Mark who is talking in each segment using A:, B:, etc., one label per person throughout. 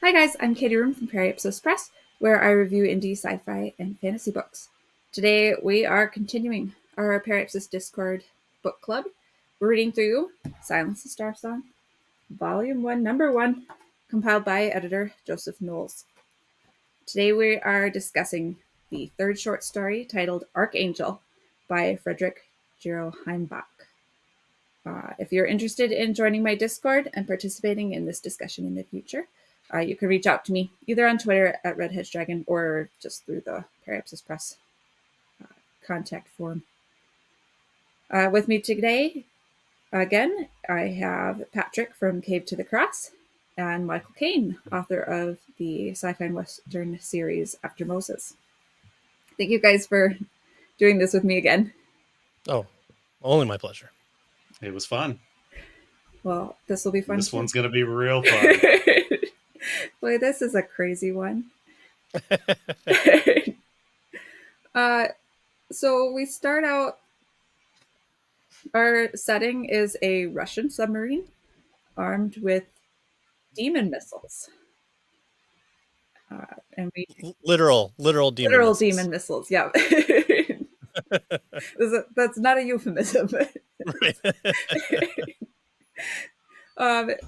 A: Hi guys, I'm Katie Room from Periapsis Press, where I review indie sci-fi and fantasy books. Today we are continuing our Periapsis Discord book club. We're reading through Silence the Starsong, Volume 1, Number 1, compiled by editor Joseph Knowles. Today we are discussing the third short story titled Arkangel by Frederick Gero Heimbach. If you're interested in joining my Discord and participating in this discussion in the future, you can reach out to me either on Twitter at RedHedgeDragon or just through the Periapsis Press contact form. With me today, again, I have Patrick from Cave to the Cross and Michael Kane, author of the Sci-fi and Western series After Moses. Thank you guys for doing this with me again.
B: Oh, only my pleasure.
C: It was fun.
A: Well, this will be fun.
C: This one's going to be real fun.
A: Boy, this is a crazy one. So we start out, our setting is a Russian submarine armed with demon missiles. And we
B: literal demon missiles.
A: Demon missiles, yeah. That's not a euphemism.
B: Right.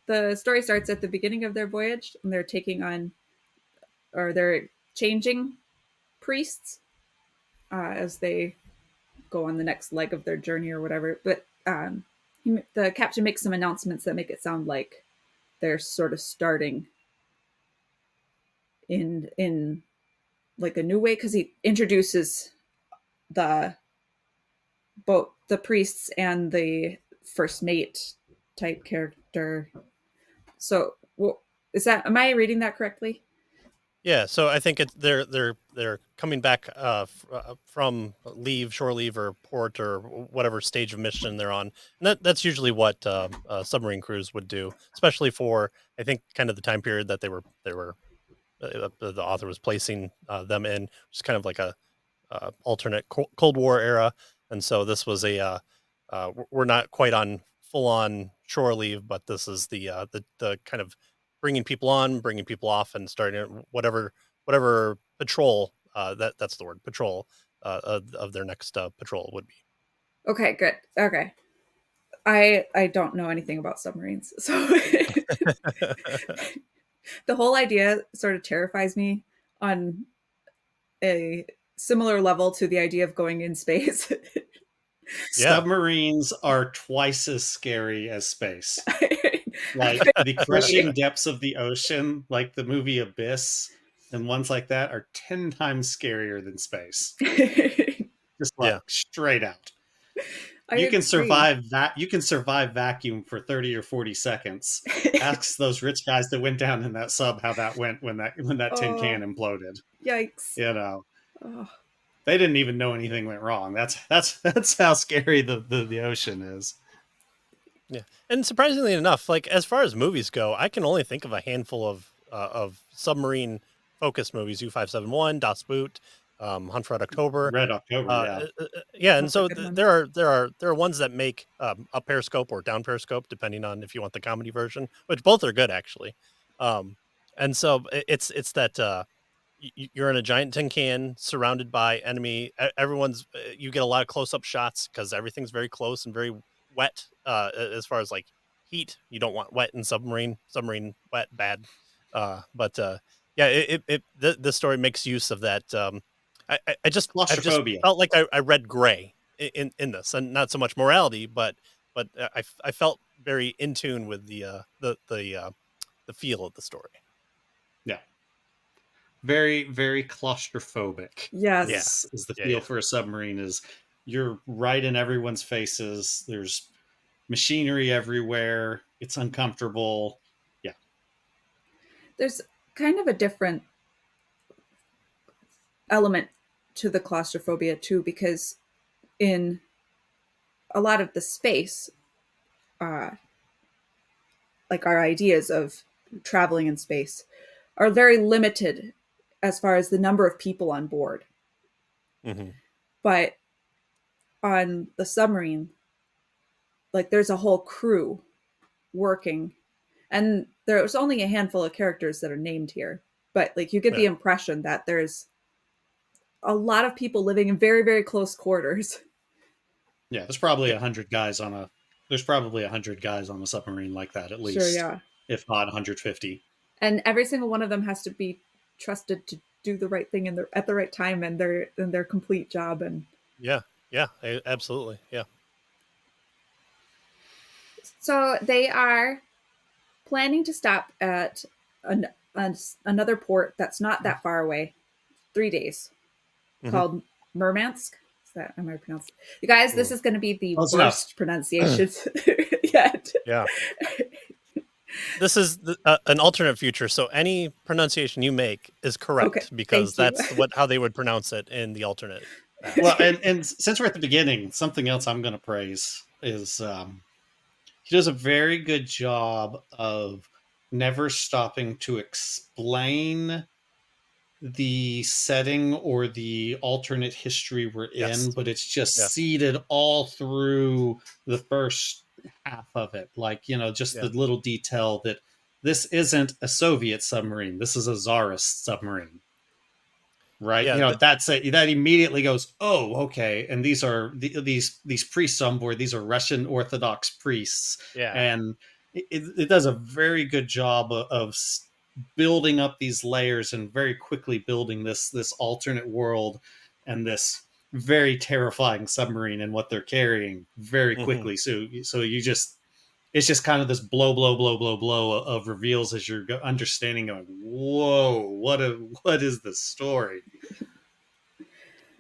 A: The story starts at the beginning of their voyage, and they're taking on, or they're changing priests as they go on the next leg of their journey or whatever. But the captain makes some announcements that make it sound like they're sort of starting in like a new way, because he introduces both the priests and the first mate type character. So, am I reading that correctly?
B: Yeah, so I think they're coming back from shore leave or port or whatever stage of mission they're on, and that's usually what submarine crews would do, especially for, I think, kind of the time period that they were the author was placing them in, which is kind of like a alternate Cold War era, and so this was we're not quite on full on shore leave, but this is the kind of bringing people on, bringing people off, and starting whatever patrol that's the word, patrol of their next patrol would be.
A: Okay, good. Okay, I don't know anything about submarines, so the whole idea sort of terrifies me on a similar level to the idea of going in space.
B: Yeah.
C: Submarines are twice as scary as space. Like the crushing depths of the ocean, like the movie Abyss, and ones like that are 10 times scarier than space. Just like straight out. You can survive that. You can survive vacuum for 30 or 40 seconds. Ask those rich guys that went down in that sub how that went when that tin can imploded.
A: Yikes!
C: You know, they didn't even know anything went wrong. That's how scary the ocean is.
B: Yeah, and surprisingly enough, like as far as movies go, I can only think of a handful of submarine focused movies: U-571, Das Boot, Hunt for Red October.
C: Red October,
B: yeah, and so there are ones that make up periscope or down periscope, depending on if you want the comedy version, which both are good actually. And so it's that you're in a giant tin can surrounded by enemy. Everyone's you get a lot of close up shots because everything's very close and very wet. As far as like heat, you don't want wet in submarine wet bad. Yeah, the story makes use of that. I just felt like I read gray in this, and not so much morality, but I felt very in tune with the feel of the story.
C: Yeah, very very claustrophobic.
A: Yes,
C: is the feel for a submarine. Is you're right in everyone's faces. There's machinery everywhere. It's uncomfortable. Yeah,
A: there's kind of a different element to the claustrophobia too, because in a lot of the space, like our ideas of traveling in space are very limited as far as the number of people on board.
B: Mm-hmm.
A: But on the submarine, like there's a whole crew working, and there's only a handful of characters that are named here, but like you get the impression that there's a lot of people living in very, very close quarters.
C: Yeah, there's probably 100 guys on a submarine like that, at least.
A: Sure, yeah.
C: If not 150.
A: And every single one of them has to be trusted to do the right thing at the right time and their complete job. And
B: yeah, absolutely, yeah.
A: So they are planning to stop at another port that's not that far away. 3 days, called Murmansk. Is that, am I pronouncing? You guys, this is going to be the worst pronunciations yet.
B: Yeah. This is an alternate future, so any pronunciation you make is correct, because that's how they would pronounce it in the alternate.
C: Well, and since we're at the beginning, something else I'm going to praise is he does a very good job of never stopping to explain the setting or the alternate history we're in, but it's just seeded all through the first half of it. Like, just the little detail that this isn't a Soviet submarine. This is a Tsarist submarine. Right.
B: Yeah,
C: that's it. That immediately goes, oh, okay. And these are these priests on board. These are Russian Orthodox priests.
B: Yeah.
C: And it does a very good job of building up these layers and very quickly building this alternate world and this very terrifying submarine and what they're carrying very quickly. So you just, it's just kind of this blow of reveals as you're understanding, going, whoa, what is the story?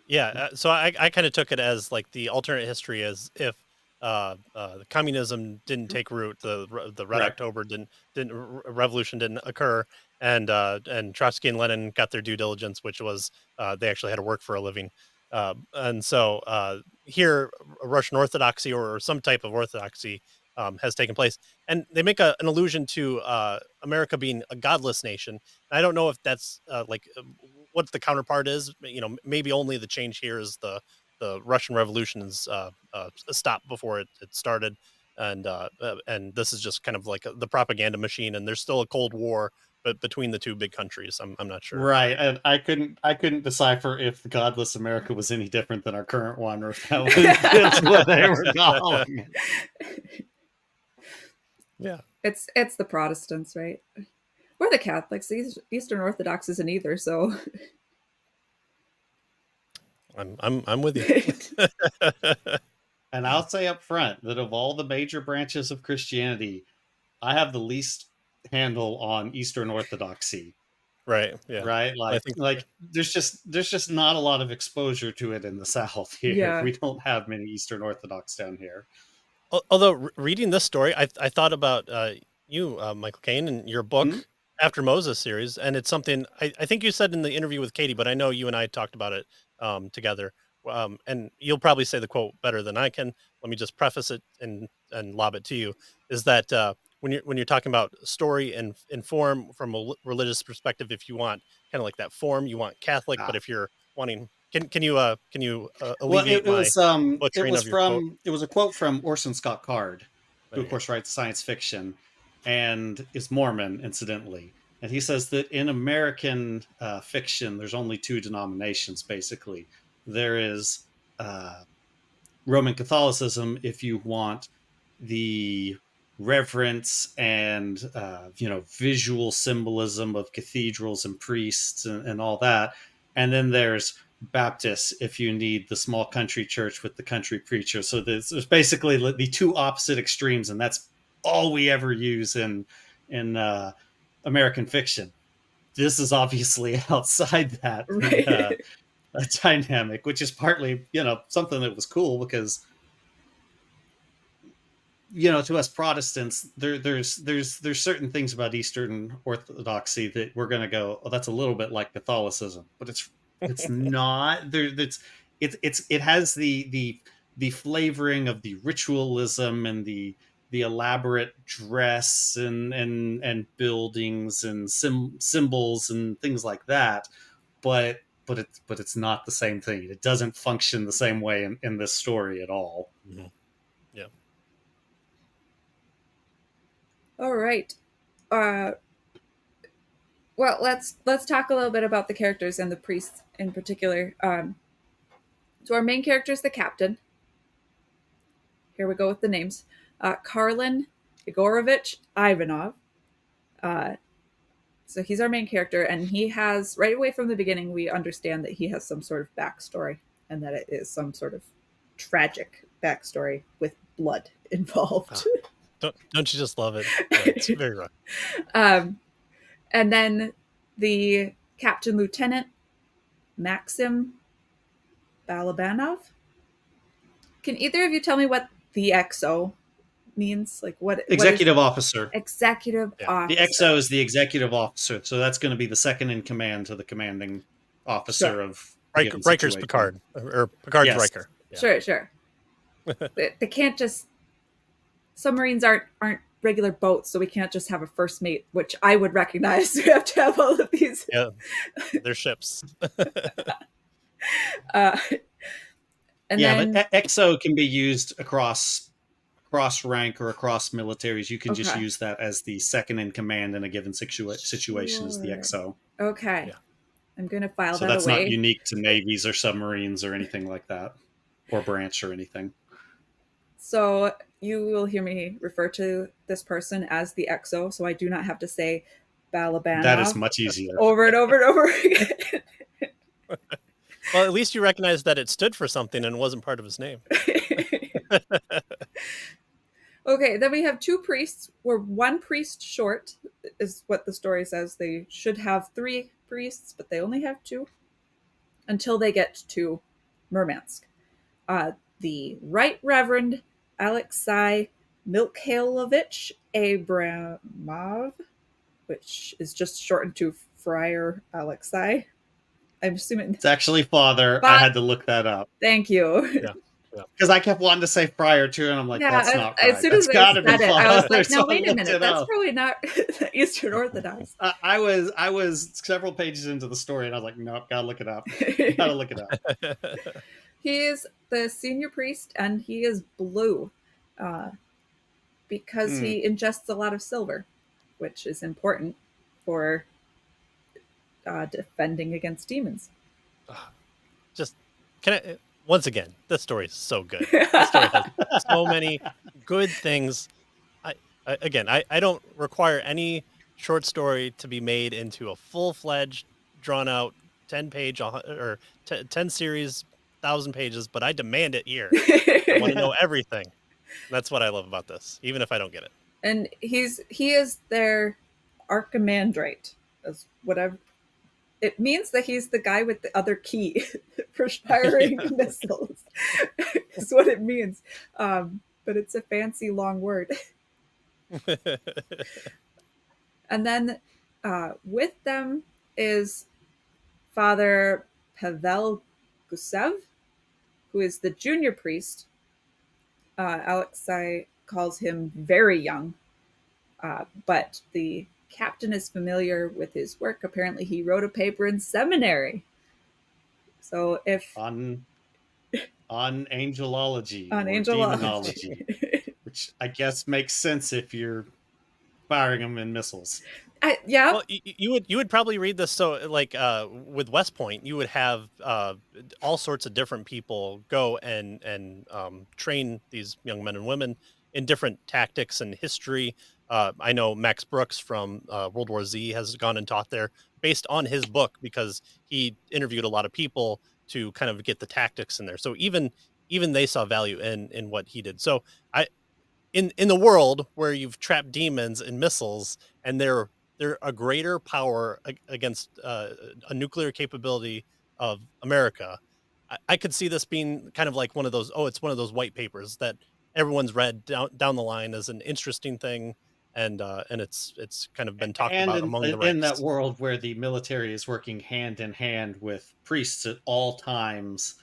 B: Yeah, so I kind of took it as like the alternate history, as if the communism didn't take root, the Red October revolution didn't occur, and Trotsky and Lenin got their due diligence, which was they actually had to work for a living, and so here Russian Orthodoxy or some type of Orthodoxy has taken place, and they make an allusion to America being a godless nation. And I don't know if that's what the counterpart is. Maybe only the change here is the Russian Revolution's stopped before it started, and this is just kind of like the propaganda machine. And there's still a Cold War, but between the two big countries, I'm not sure.
C: Right, and I couldn't decipher if the godless America was any different than our current one, or if that was just what they were calling it.
B: Yeah,
A: it's the Protestants, right? We're the Catholics. Eastern Orthodox isn't either, so
B: I'm with you.
C: And I'll say up front that of all the major branches of Christianity, I have the least handle on Eastern Orthodoxy.
B: Right. Yeah.
C: Right. Like there's just not a lot of exposure to it in the South here.
A: Yeah.
C: We don't have many Eastern Orthodox down here.
B: Although reading this story, I thought about you, Michael Kane, and your book After Moses series, and it's something I think you said in the interview with Katie, but I know you and I talked about it together. And you'll probably say the quote better than I can. Let me just preface it and lob it to you. Is that when you're talking about story and form from a religious perspective, if you want kind of like that form, you want Catholic, but if you're wanting, can you alleviate butchering of your quote?
C: It was a quote from Orson Scott Card, who of course writes science fiction and is Mormon, incidentally. And he says that in American fiction, there's only two denominations, basically. There is Roman Catholicism, if you want the reverence and visual symbolism of cathedrals and priests and all that. And then there's Baptists, if you need the small country church with the country preacher. So there's basically the two opposite extremes, and that's all we ever use in American fiction. This is obviously outside that dynamic, which is partly something that was cool, because to us Protestants, there's certain things about Eastern Orthodoxy that we're going to go, oh, that's a little bit like Catholicism, but it's not. It has the flavoring of the ritualism and the elaborate dress and buildings and symbols and things like that, but it's not the same thing. It doesn't function the same way in this story at all.
B: Mm-hmm. Yeah.
A: All right. Well, let's talk a little bit about the characters and the priests in particular. So our main character is the captain. Here we go with the names. Karlin Igorovich Ivanov. So he's our main character, and he has, right away from the beginning, we understand that he has some sort of backstory, and that it is some sort of tragic backstory with blood involved.
B: Don't you just love it? Yeah, it's very rough.
A: And then the captain lieutenant, Maxim Balabanov. Can either of you tell me what the XO means? Like what
C: Executive officer.
A: Executive officer.
C: The XO is the executive officer, so that's going to be the second in command to the commanding officer of
B: Riker's Picard, or Picard's Riker.
A: Yeah. Sure. They can't just. Submarines aren't regular boats, so we can't just have a first mate, which I would recognize. We have to have all of these.
B: Yeah, they're ships.
A: And then,
C: but XO can be used across rank or across militaries. You can just use that as the second in command in a given situation as the XO.
A: Okay. Yeah. I'm going to file that away.
C: So that's not unique to navies or submarines or anything like that, or branch or anything.
A: So you will hear me refer to this person as the XO, so I do not have to say Balabanov.
C: That is much easier.
A: Over and over and over again.
B: Well, at least you recognize that it stood for something and wasn't part of his name.
A: Okay, then we have two priests. We're one priest short, is what the story says. They should have 3 priests, but they only have 2 until they get to Murmansk. The Right Reverend Alexei Milkhailovich Abramov, which is just shortened to Friar Alexei. I'm assuming
C: it's actually father. I had to look that up.
A: Thank you.
C: Yeah. Because I kept wanting to say friar too, and I'm like, that's not right.
A: As soon as I said it, I was like, no, wait a minute, that's
C: up.
A: probably not Eastern Orthodox.
C: I was several pages into the story, and I was like, nope, gotta look it up. Gotta look it up.
A: He is the senior priest, and he is blue because he ingests a lot of silver, which is important for defending against demons.
B: Just can I once again? This story is so good. This story has so many good things. I don't require any short story to be made into a full-fledged, drawn-out 10-page or 10 series, 1,000 pages, but I demand it here. I want to know everything. That's what I love about this, even if I don't get it.
A: And he is their Archimandrite, as whatever. It means that he's the guy with the other key for firing missiles. Is what it means. But it's a fancy long word. And then with them is Father Pavel Gusev, who is the junior priest. Alexei calls him very young, but the captain is familiar with his work. Apparently he wrote a paper in seminary. So if
C: on angelology,
A: on
C: demonology, which I guess makes sense if you're firing them in missiles.
A: Yeah.
B: Well, you would probably read this. So like with West Point, you would have all sorts of different people go and train these young men and women in different tactics and history. I know Max Brooks from World War Z has gone and taught there based on his book, because he interviewed a lot of people to kind of get the tactics in there. So even they saw value in what he did. So in the world where you've trapped demons and missiles, and they're a greater power against a nuclear capability of America, I could see this being kind of like one of those. It's one of those white papers that everyone's read down the line as an interesting thing, and it's kind of been talked about among the ranks.
C: In that world where the military is working hand in hand with priests at all times,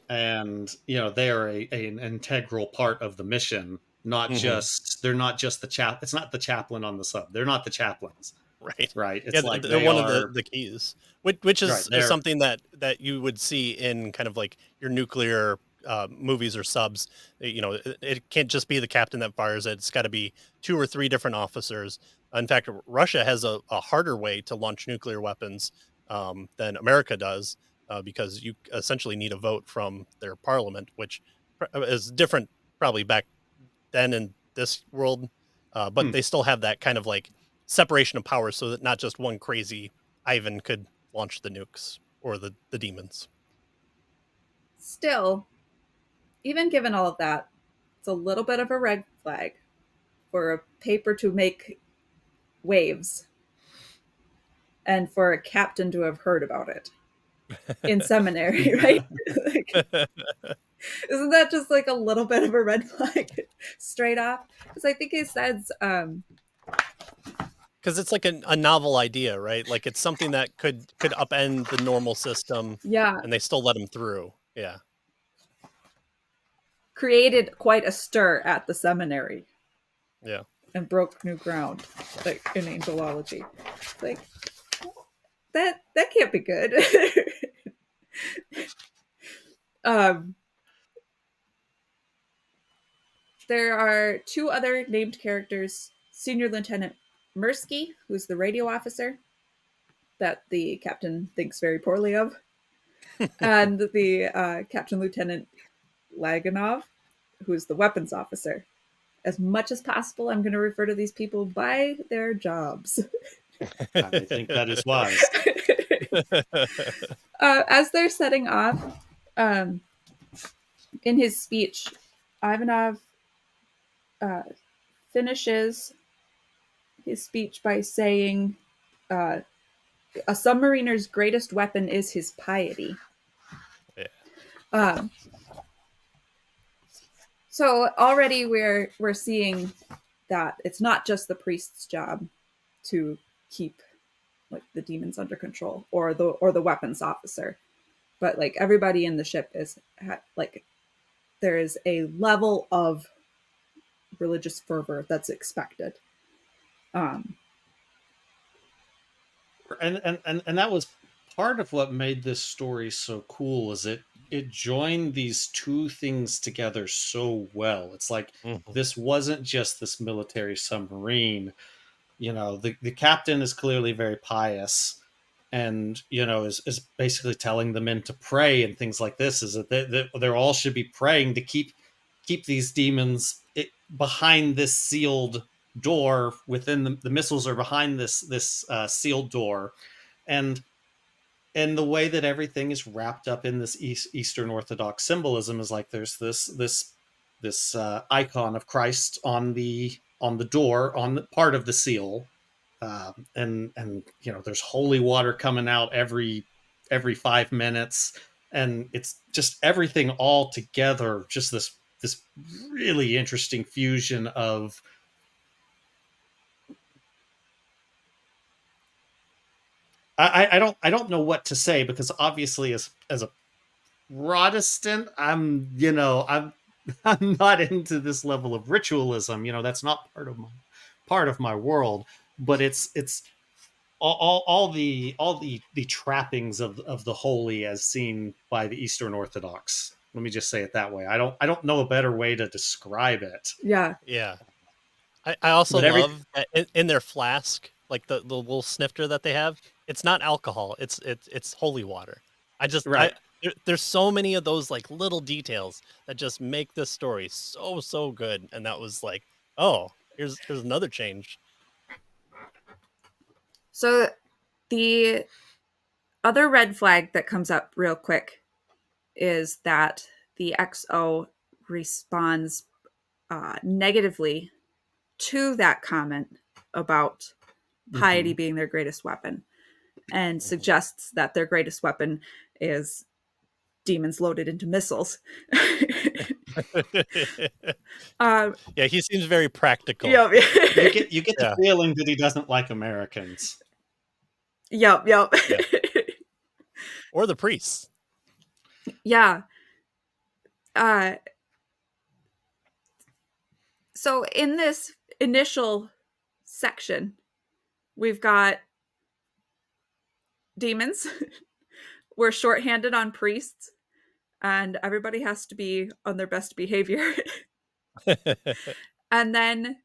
C: and they are an integral part of the mission. Not just they're not just the it's not the chaplain on the sub. They're not the chaplains. Right. It's like
B: they're one of the keys, which is something that you would see in kind of like your nuclear movies or subs, it can't just be the captain that fires it. It's got to be 2 or 3 different officers. In fact, Russia has a harder way to launch nuclear weapons than America does, because you essentially need a vote from their parliament, which is different probably back then in this world, but they still have that kind of like separation of power, so that not just one crazy Ivan could launch the nukes or the demons.
A: Still, even given all of that, it's a little bit of a red flag for a paper to make waves and for a captain to have heard about it in seminary, right? Isn't that just like a little bit of a red flag straight off? Because I think it says
B: because it's like a novel idea, right? Like it's something that could upend the normal system,
A: yeah,
B: and they still let him through. Yeah,
A: created quite a stir at the seminary
B: yeah.
A: and broke new ground, like in angelology. Like that can't be good. There are 2 other named characters: Senior Lieutenant Mirsky, who's the radio officer that the captain thinks very poorly of, and the Captain Lieutenant Laganov, who's the weapons officer. As much as possible, I'm going to refer to these people by their jobs.
C: I think that is wise.
A: As they're setting off, in his speech, Ivanov finishes his speech by saying, a submariner's greatest weapon is his piety.
B: Yeah.
A: So already we're seeing that it's not just the priest's job to keep like the demons under control, or the weapons officer, but like everybody in the ship is like there is a level of religious fervor that's expected.
C: And that was part of what made this story so cool, is it joined these 2 things together so well. It's like this wasn't just this military submarine. The captain is clearly very pious, and is basically telling the men to pray and things like this, is that they all should be praying to keep these demons behind this sealed door. Within the missiles are behind this sealed door, and the way that everything is wrapped up in this Eastern Orthodox symbolism is like there's this icon of Christ on the door, on the part of the seal, and there's holy water coming out every 5 minutes, and it's just everything all together, just this really interesting fusion of I don't know what to say, because obviously as a Protestant, I'm I'm not into this level of ritualism. That's not part of my world. But it's all the trappings of the holy as seen by the Eastern Orthodox. Let me just say it that way. I don't know a better way to describe it.
A: Yeah.
B: Yeah. I also
C: But
B: love that in their flask, like the little snifter that they have, it's not alcohol. It's holy water.
C: Right.
B: There's so many of those like little details that just make this story so good. And that was like, oh, here's another change.
A: So the other red flag that comes up real quick is that the XO responds negatively to that comment about piety being their greatest weapon, and suggests that their greatest weapon is demons loaded into missiles.
B: Yeah, he seems very practical.
A: Yep.
C: You get the feeling that he doesn't like Americans.
A: Yep.
B: Yeah. Or the priests.
A: Yeah. So in this initial section, we've got demons. We're shorthanded on priests. and everybody has to be on their best behavior. And then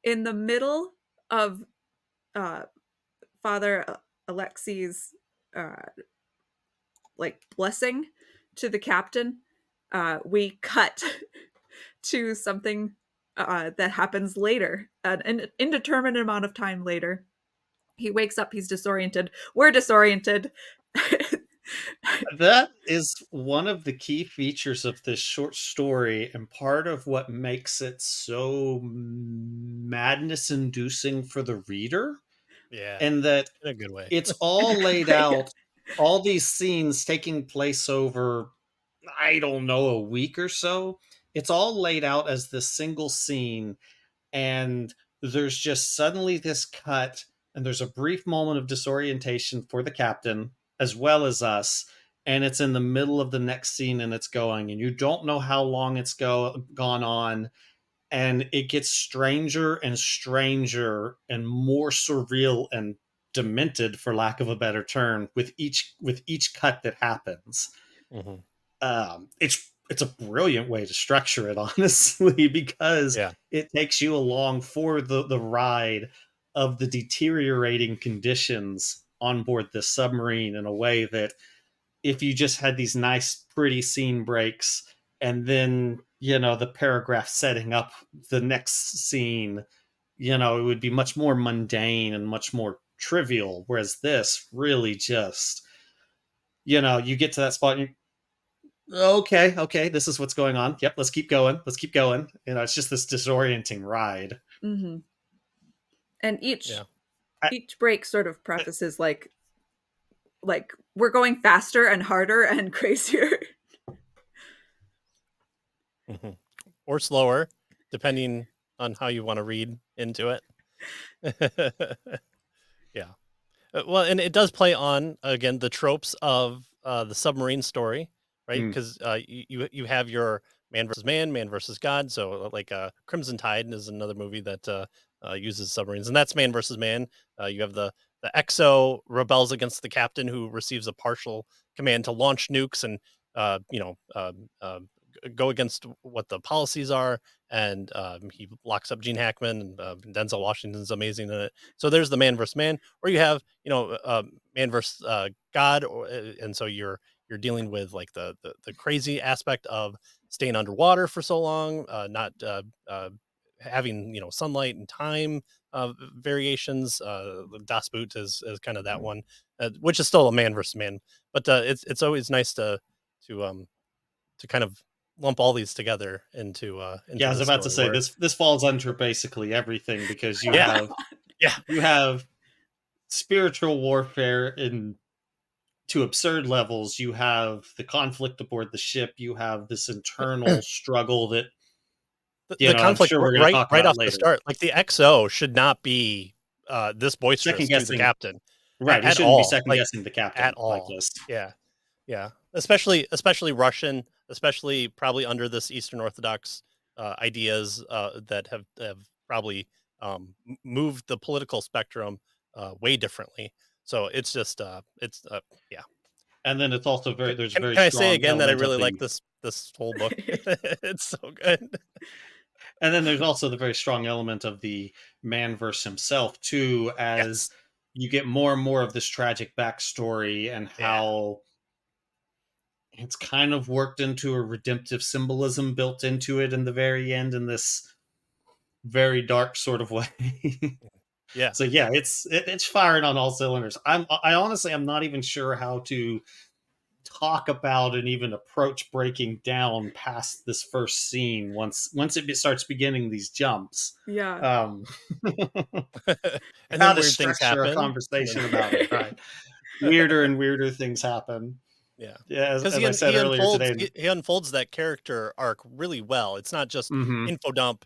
A: in the middle of uh, Father Alexi's uh, like blessing to the captain, we cut to something that happens later, an indeterminate amount of time later. He wakes up, he's disoriented. We're disoriented.
C: That is one of the key features of this short story, and part of what makes it so madness inducing for the reader.
B: Yeah,
C: And that
B: in a good way.
C: it's all laid out, all these scenes taking place over, I don't know, a week or so. It's all laid out as this single scene, and there's just suddenly this cut, and there's a brief moment of disorientation for the captain as well as us, and it's in the middle of the next scene, and it's going, and you don't know how long it's gone on, and it gets stranger and stranger and more surreal and demented, for lack of a better term, with each cut that happens.
B: Mm-hmm.
C: It's a brilliant way to structure it, honestly, because
B: Yeah.
C: it takes you along for the ride of the deteriorating conditions on board this submarine in a way that, if you just had these nice pretty scene breaks and then, the paragraph setting up the next scene, it would be much more mundane and much more trivial, whereas this really just, you get to that spot and okay, this is what's going on. Yep, let's keep going. Let's keep going. It's just this disorienting ride.
A: Mm-hmm. And
B: Yeah.
A: each break sort of prefaces like we're going faster and harder and crazier.
B: Mm-hmm. Or slower, depending on how you want to read into it. Yeah. Well, and it does play on, again, the tropes of the submarine story, right?
C: Mm.
B: Because you have your man versus God. So like Crimson Tide is another movie that uses submarines, and that's man versus man. You have the XO rebels against the captain, who receives a partial command to launch nukes and go against what the policies are, and he locks up Gene Hackman, and Denzel Washington's amazing in it. So there's the man versus man, or you have man versus God, and so you're dealing with like the crazy aspect of staying underwater for so long, not having sunlight and time variations. Das Boot is kind of that one, which is still a man versus man, but it's always nice to kind of lump all these together into
C: Yeah, I was
B: the
C: about to
B: story.
C: say
B: Where,
C: this falls under basically everything, because you
B: yeah,
C: have
B: yeah,
C: you have spiritual warfare in to absurd levels. You have the conflict aboard the ship. You have this internal struggle that
B: the
C: I'm
B: conflict
C: sure we're going to talk
B: right
C: about
B: off the
C: later.
B: start. Like the XO should not be this
C: Second
B: boisterous to the
C: guessing,
B: captain
C: right? He
B: at
C: shouldn't be
B: all.
C: second
B: Like
C: guessing the
B: at
C: captain like
B: all.
C: this.
B: Yeah, yeah. Especially Russian, especially probably under this Eastern Orthodox ideas that have probably moved the political spectrum way differently. So it's just yeah.
C: And then it's also there's a very
B: Can I say
C: strong
B: again that I
C: element of
B: really like
C: the
B: this whole book? It's so good.
C: and then there's also the very strong element of the man versus himself too, as
B: Yes.
C: you get more and more of this tragic backstory, and
B: Yeah.
C: how it's kind of worked into a redemptive symbolism built into it in the very end in this very dark sort of way.
B: Yeah.
C: So yeah, it's firing on all cylinders. I honestly I'm not even sure how to talk about and even approach breaking down past this first scene once it starts beginning these jumps.
A: Yeah.
C: Um,
B: And
C: how
B: then
C: to
B: weird things
C: structure a
B: happen. And
C: conversation about it, right? Weirder and weirder things happen.
B: yeah.
C: Yeah,
B: Because
C: as I said earlier today.
B: he unfolds that character arc really well. It's not just
C: Hmm.
B: info dump,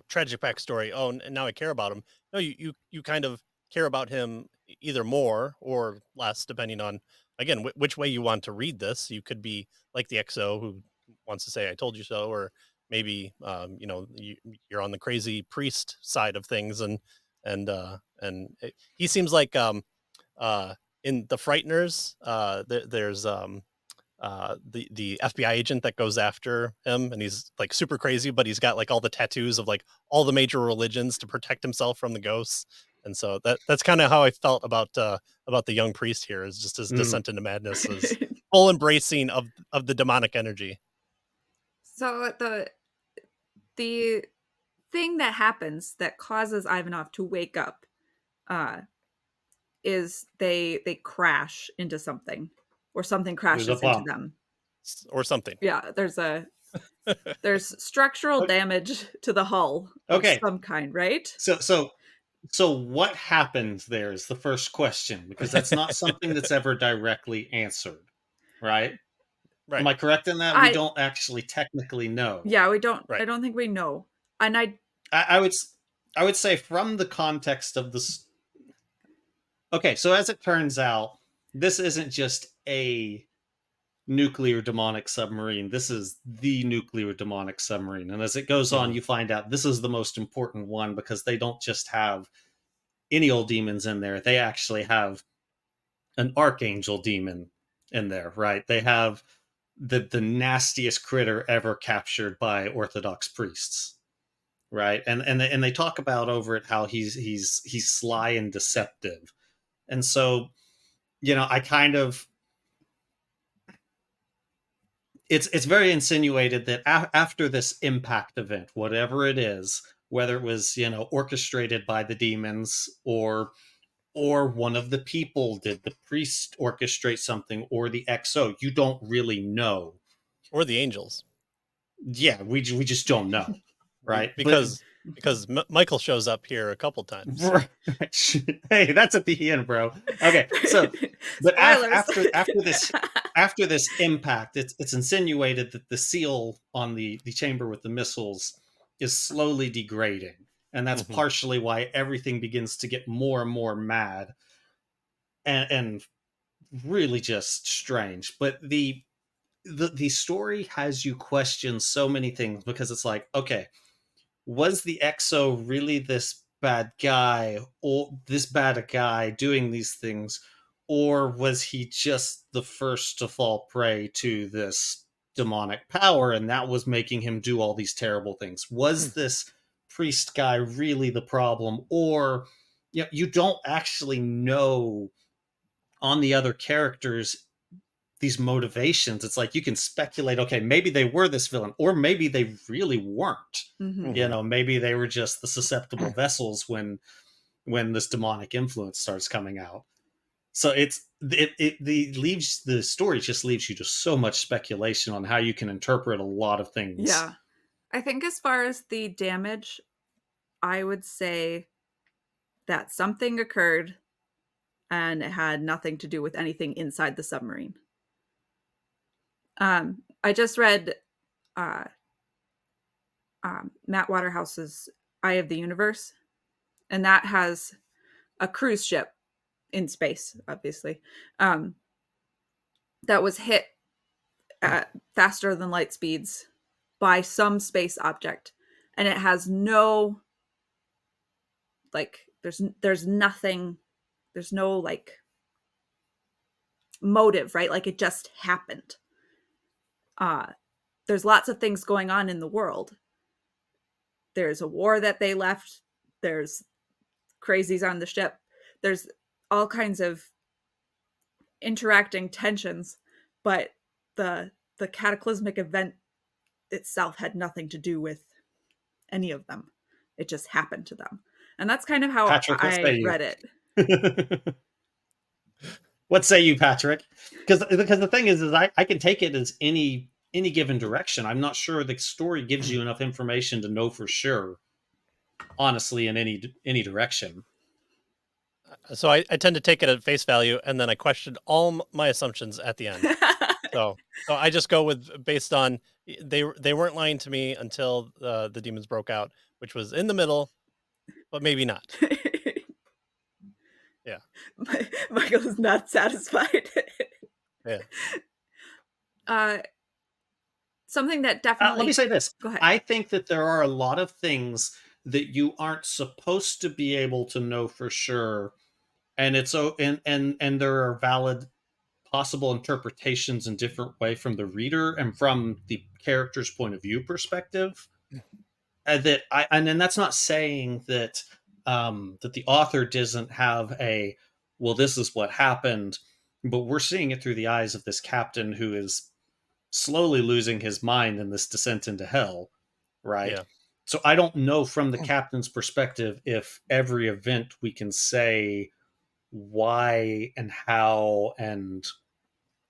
B: tragic backstory. Oh, and now I care about him. No, you kind of care about him either more or less, depending on, again, which way you want to read this. You could be like the XO, who wants to say "I told you so," or maybe you're on the crazy priest side of things, he seems like uh in the Frighteners, there's the FBI agent that goes after him, and he's like super crazy, but he's got like all the tattoos of like all the major religions to protect himself from the ghosts. And so that's kind of how I felt about the young priest here, is just his descent into madness, is full embracing of the demonic energy.
A: So the thing that happens that causes Ivanov to wake up is they crash into something, or something crashes into them,
B: or something.
A: Yeah, there's structural damage to the hull of some kind, right?
C: So what happens there is the first question, because that's not something that's ever directly answered, right?
B: Right.
C: Am I correct in that? We don't actually technically know.
A: Yeah, we don't.
B: Right.
A: I don't think we know. And
C: I would say from the context of this. Okay, so as it turns out, this isn't just a nuclear demonic submarine. This is the nuclear demonic submarine. And as it goes on, you find out this is the most important one, because they don't just have any old demons in there. They actually have an Arkangel demon in there, right? They have the nastiest critter ever captured by Orthodox priests, right? And they talk about over it how he's sly and deceptive. And so, I kind of, it's very insinuated that after this impact event, whatever it is, whether it was orchestrated by the demons, or one of the people, did the priest orchestrate something, or the XO, you don't really know,
B: or the angels.
C: Yeah, we just don't know, right?
B: Because Michael shows up here a couple times.
C: Right. Hey, that's at the end, bro. Okay, so but after this impact, it's insinuated that the seal on the chamber with the missiles is slowly degrading, and that's partially why everything begins to get more and more mad, and really just strange. But the story has you question so many things, because it's like, okay, was the XO really this bad guy, or this bad a guy doing these things, or was he just the first to fall prey to this demonic power, and that was making him do all these terrible things? Was this priest guy really the problem? Or you don't actually know on the other characters these motivations. It's like you can speculate, okay, maybe they were this villain, or maybe they really weren't. Maybe they were just the susceptible vessels when this demonic influence starts coming out. So the story just leaves you to so much speculation on how you can interpret a lot of things.
A: Yeah. I think as far as the damage, I would say that something occurred and it had nothing to do with anything inside the submarine. I just read Matt Waterhouse's Eye of the Universe, and that has a cruise ship in space, obviously, that was hit at faster than light speeds by some space object, and it has no, like, there's nothing, there's no like motive, right? Like, it just happened. There's lots of things going on in the world. There's a war that they left. There's crazies on the ship. There's all kinds of interacting tensions, but the cataclysmic event itself had nothing to do with any of them. It just happened to them. And that's kind of how
C: Patrick,
A: I read it.
C: What say you, Patrick? Because the thing is I can take it as any given direction. I'm not sure the story gives you enough information to know for sure, honestly, in any direction.
B: So I tend to take it at face value, and then I question all my assumptions at the end. So I just go with, based on, they weren't lying to me until the demons broke out, which was in the middle, but maybe not. Yeah.
A: Michael is not satisfied.
B: Yeah.
A: Something that definitely...
C: let me say this.
A: Go ahead.
C: I think that there are a lot of things that you aren't supposed to be able to know for sure, and it's and there are valid possible interpretations in different way from the reader and from the character's point of view perspective. And then that's not saying that that the author doesn't have a, well, this is what happened, but we're seeing it through the eyes of this captain who is slowly losing his mind in this descent into hell, right?
B: Yeah.
C: So I don't know from the captain's perspective if every event we can say why and how and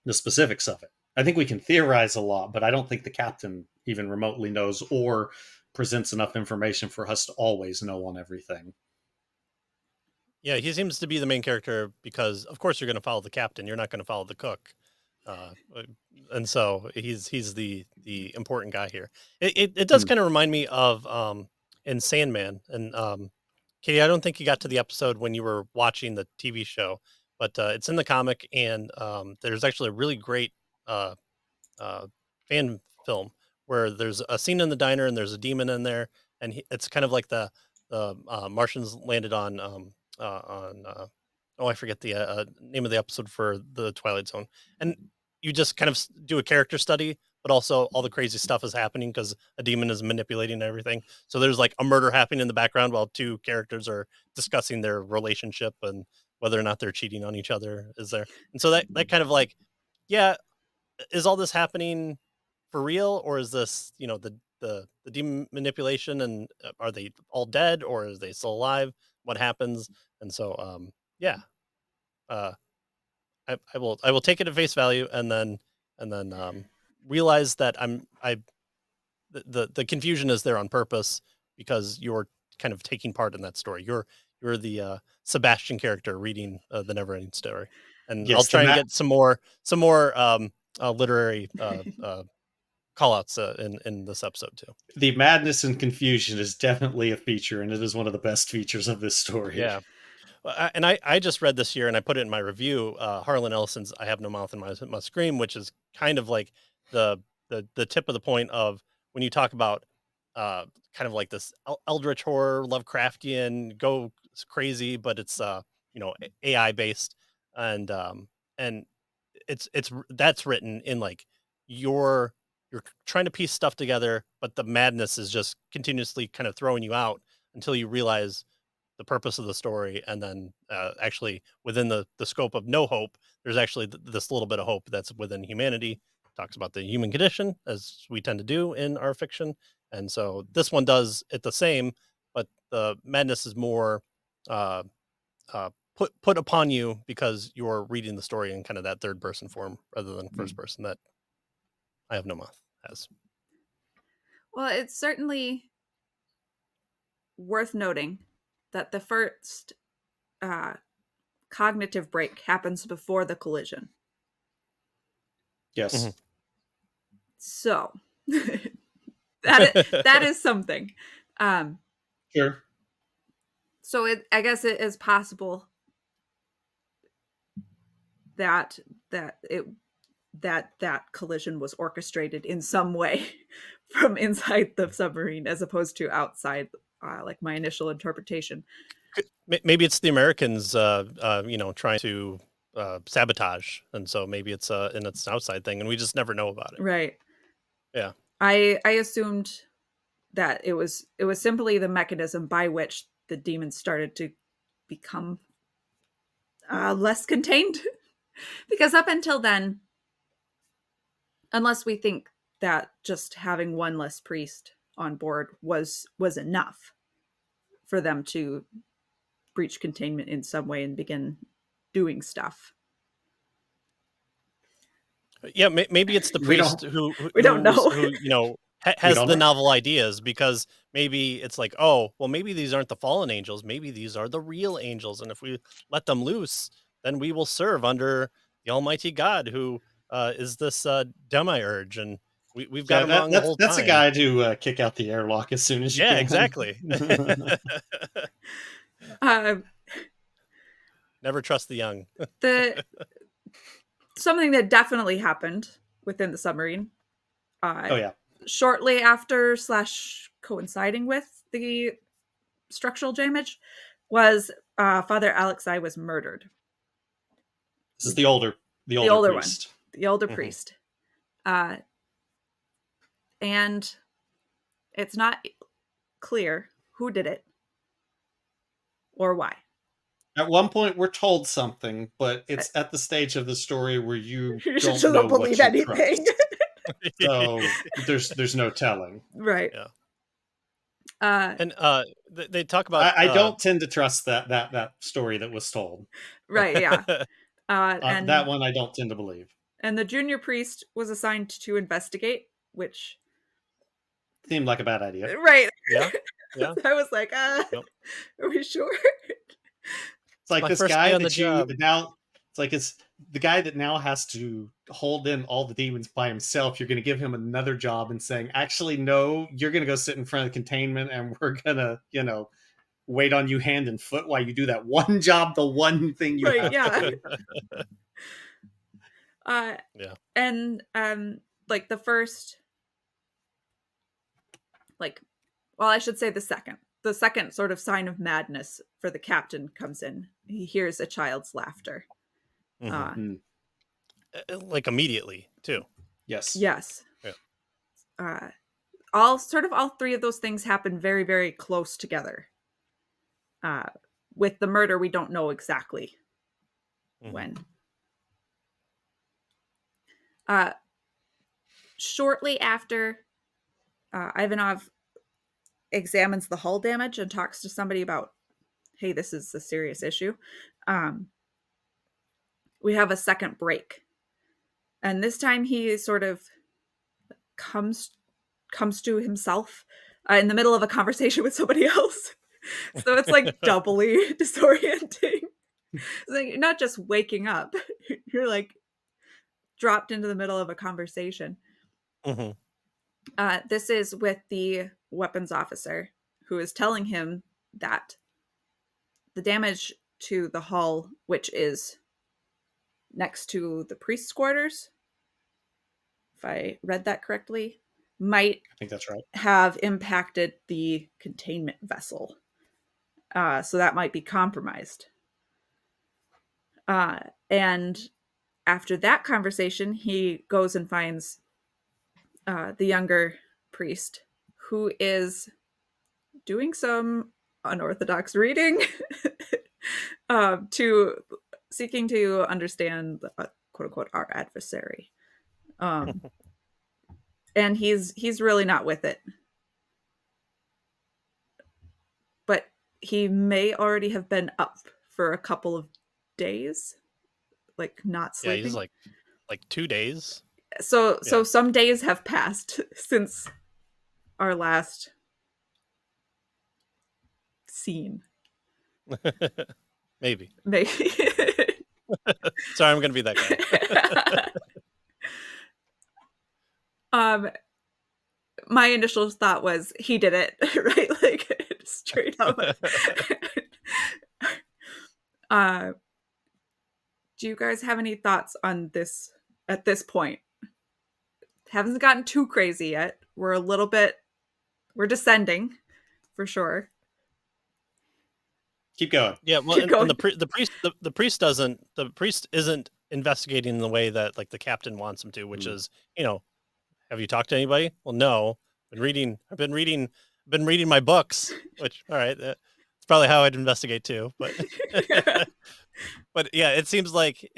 C: the specifics of it. I think we can theorize a lot, but I don't think the captain even remotely knows or presents enough information for us to always know on everything.
B: Yeah, he seems to be the main character because, of course, you're going to follow the captain. You're not going to follow the cook, uh, and so he's the important guy here. It does kind of remind me of in Sandman. And Katie, I don't think you got to the episode when you were watching the TV show, but it's in the comic, and there's actually a really great uh, fan film where there's a scene in the diner and there's a demon in there, and it's kind of like the Martians landed on oh, I forget the name of the episode for the Twilight Zone, and you just kind of do a character study, but also all the crazy stuff is happening because a demon is manipulating everything. So there's like a murder happening in the background while two characters are discussing their relationship and whether or not they're cheating on each other is there. And so that kind of like, yeah, is all this happening for real, or is this, the demon manipulation, and are they all dead, or is they still alive? What happens? And so yeah, uh I will take it at face value, and then realize that the confusion is there on purpose because you're kind of taking part in that story. You're the Sebastian character reading the Neverending Story, and I'll
C: Yes,
B: try and get some more literary call outs in this episode too.
C: the madness and confusion is definitely a feature, and it is one of the best features of this story.
B: Yeah. And I just read this year, and I put it in my review, Harlan Ellison's "I Have No Mouth and Must Scream," which is kind of like the the tip of the point of when you talk about kind of like this eldritch horror, Lovecraftian, go crazy, but it's AI based, and it's that's written in like you're you're trying to piece stuff together, but the madness is just continuously kind of throwing you out until you realize the purpose of the story, and then actually within the scope of no hope, there's actually this little bit of hope that's within humanity. Talks about the human condition, as we tend to do in our fiction, and so this one does it the same, but the madness is more uh, put upon you because you're reading the story in kind of that third person form rather than first person that I Have No Mouth has.
A: Well, it's certainly worth noting that the first cognitive break happens before the collision.
C: Yes.
B: Mhm.
A: So that is something.
C: Sure.
A: So I guess it is possible that that collision was orchestrated in some way from inside the submarine as opposed to outside, like my initial interpretation.
B: Maybe it's the Americans, trying to sabotage, and so maybe it's an outside thing, and we just never know about it.
A: Right.
B: Yeah.
A: I assumed that it was simply the mechanism by which the demons started to become less contained, because up until then, unless we think that just having one less priest on board was enough for them to breach containment in some way and begin doing stuff.
B: Yeah, maybe it's the
C: We
B: priest
C: don't.
A: We don't know.
B: who
C: We
B: has
C: don't
B: the
C: know.
B: novel ideas, because maybe it's like, oh, well, maybe these aren't the fallen angels, maybe these are the real angels, and if we let them loose, then we will serve under the Almighty God, who is this demiurge, and we've got
C: Yeah,
B: him wrong the whole
C: that's a
B: time.
C: guy to kick out the airlock as soon as you
B: Yeah,
C: can.
B: exactly.
A: Uh,
B: Never trust the young.
A: the something that definitely happened within the submarine,
C: Oh yeah.
A: shortly after / coinciding with the structural damage, was Father Alexei was murdered.
C: This is the older The
A: the older
C: priest.
A: one, the older priest. And it's not clear who did it or why.
C: At one point, we're told something, but it's at the stage of the story where you
A: just
C: don't know
A: don't
C: what
A: believe
C: you
A: anything.
C: trust. So there's no telling.
A: Right.
B: Yeah.
A: And
B: they talk about.
C: I don't tend to trust that story that was told.
A: Right. Yeah. And
C: that one I don't tend to believe.
A: And the junior priest was assigned to investigate, which
C: seemed like a bad idea.
A: Right.
B: Yeah. Yeah.
A: I was like,
B: Yep.
A: are we sure?
C: It's like
B: my
C: this
B: first
C: guy
B: day on the
C: that you
B: job.
C: now. It's like it's the guy that now has to hold in all the demons by himself. You're going to give him another job and saying, actually, no, you're going to go sit in front of containment, and we're gonna, wait on you hand and foot while you do that one job, the one thing you
A: Right,
C: have
A: yeah.
C: to do.
B: Yeah.
A: And like the first, like, well, I should say the second sort of sign of madness for the captain comes in. He hears a child's laughter.
B: Like immediately too.
C: Yes.
A: Yes.
B: Yeah.
A: All three of those things happen very, very close together. With the murder, we don't know exactly when. Shortly after Ivanov examines the hull damage and talks to somebody about, hey, this is a serious issue, we have a second break. And this time he sort of comes to himself in the middle of a conversation with somebody else. So it's like doubly disorienting. It's like you're not just waking up, you're like dropped into the middle of a conversation. This is with the weapons officer who is telling him that the damage to the hull, which is next to the priest's quarters, if I read that correctly, might
C: I think that's right.
A: have impacted the containment vessel. So that might be compromised. And after that conversation, he goes and finds the younger priest, who is doing some unorthodox reading to seeking to understand, quote unquote, our adversary. And he's really not with it. But he may already have been up for a couple of days, like not sleeping.
B: Yeah, he's like 2 days.
A: So some days have passed since our last scene.
B: Maybe.
C: Sorry, I'm gonna be that
A: guy. My initial thought was he did it, right? Like straight up. Do you guys have any thoughts on this at this point? Haven't gotten too crazy yet. We're descending for sure.
C: Keep going.
B: Yeah, well, and the priest isn't investigating in the way that like the captain wants him to, which is, have you talked to anybody? Well, no. I've been reading my books, which, all right, that's probably how I'd investigate too. But, but yeah, it seems like,